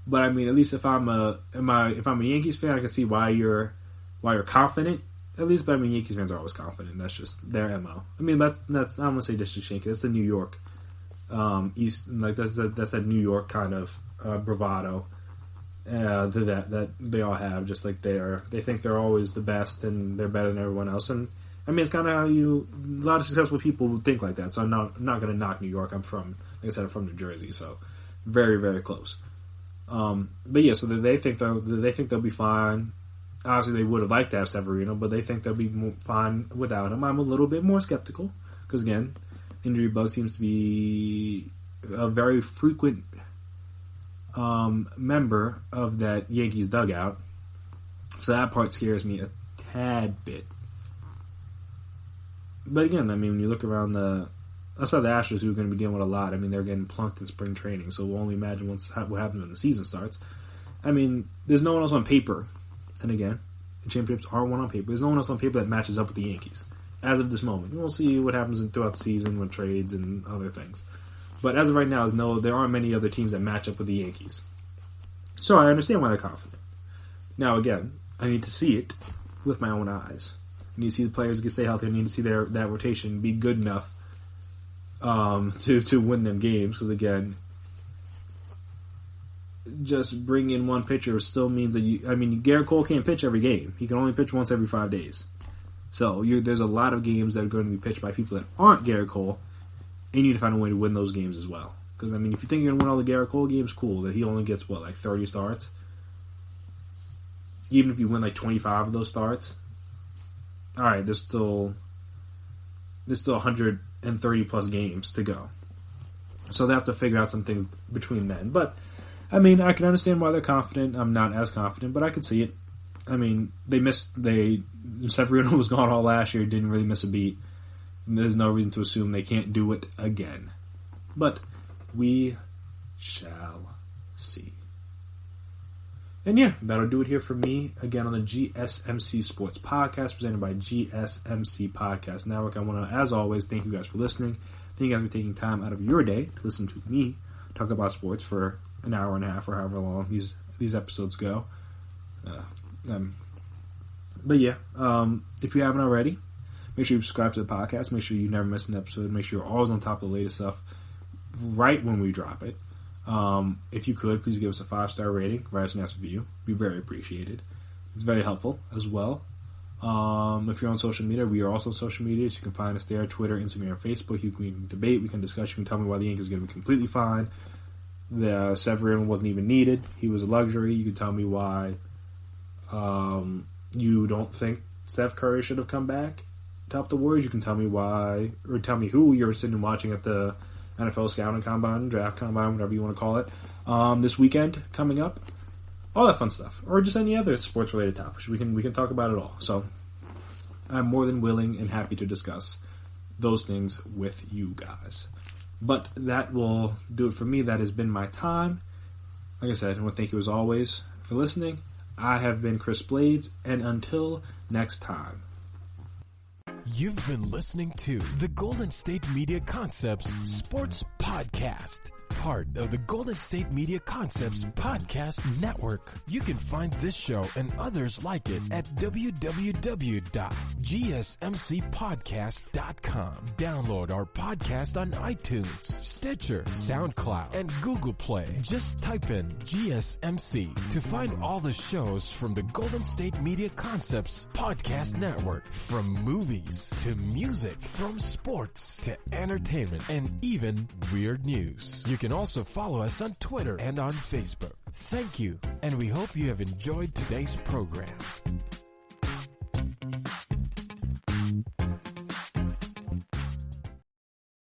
But I mean, at least if I'm a Yankees fan, I can see why you're confident. At least, but I mean, Yankees fans are always confident. That's just their MO. I mean, that's I don't want to say disrespect. That's the New York East, like that's that New York kind of bravado that they all have. Just like they think they're always the best and they're better than everyone else. And I mean, it's kind of how a lot of successful people think like that. So I'm not going to knock New York. I'm from New Jersey, so very, very close. But yeah, so they think they'll be fine. Obviously, they would have liked to have Severino, but they think they'll be fine without him. I'm a little bit more skeptical because, again, injury bug seems to be a very frequent member of that Yankees dugout. So that part scares me a tad bit. But again, I mean, when you look around outside the Astros, who are going to be dealing with a lot, I mean, they're getting plunked in spring training, so we'll only imagine what happens when the season starts. I mean, there's no one else on paper. And again, the championships are won on paper. There's no one else on paper that matches up with the Yankees as of this moment. We'll see what happens throughout the season with trades and other things. But as of right now, there aren't many other teams that match up with the Yankees. So I understand why they're confident. Now, again, I need to see it with my own eyes. I need to see the players stay healthy. I need to see that rotation be good enough to win them games. Because again, just bring in one pitcher still means that Garrett Cole can't pitch every game. He can only pitch once every 5 days. So there's a lot of games that are going to be pitched by people that aren't Garrett Cole, and you need to find a way to win those games as well. Because, I mean, if you think you're going to win all the Garrett Cole games, cool. That he only gets, 30 starts? Even if you win, 25 of those starts, all right, there's still 130-plus games to go. So they have to figure out some things between then. But, I mean, I can understand why they're confident. I'm not as confident, but I can see it. I mean, Severino was gone all last year, didn't really miss a beat. There's no reason to assume they can't do it again. But we shall see. And yeah, that'll do it here for me, again, on the GSMC Sports Podcast, presented by GSMC Podcast Network. I want to, as always, thank you guys for listening. Thank you guys for taking time out of your day to listen to me talk about sports for an hour and a half or however long these episodes go. But yeah, if you haven't already, make sure you subscribe to the podcast. Make sure you never miss an episode. Make sure you're always on top of the latest stuff right when we drop it. If you could, please give us a 5-star rating, write us a nice review. Be very appreciated. It's very helpful as well. If you're on social media, we are also on social media, so you can find us there, Twitter, Instagram, and Facebook. You can debate, we can discuss, you can tell me why the Yankees are going to be completely fine. The Severino wasn't even needed. He was a luxury. You can tell me why you don't think Steph Curry should have come back to help the Warriors. You can tell me why, or tell me who you're sitting and watching at the NFL Scouting Combine, Draft Combine, whatever you want to call it, this weekend coming up. All that fun stuff. Or just any other sports-related topics. We can talk about it all. So I'm more than willing and happy to discuss those things with you guys. But that will do it for me. That has been my time. Like I said, I want to thank you as always for listening. I have been Chris Blades, and until next time. You've been listening to the Golden State Media Concepts Sports Podcast, part of the Golden State Media Concepts Podcast Network. You can find this show and others like it at www.gsmcpodcast.com. Download our podcast on iTunes, Stitcher, SoundCloud, and Google Play. Just type in GSMC to find all the shows from the Golden State Media Concepts Podcast Network. From movies to music, from sports to entertainment, and even weird news. You can also follow us on Twitter and on Facebook. Thank you, and we hope you have enjoyed today's program.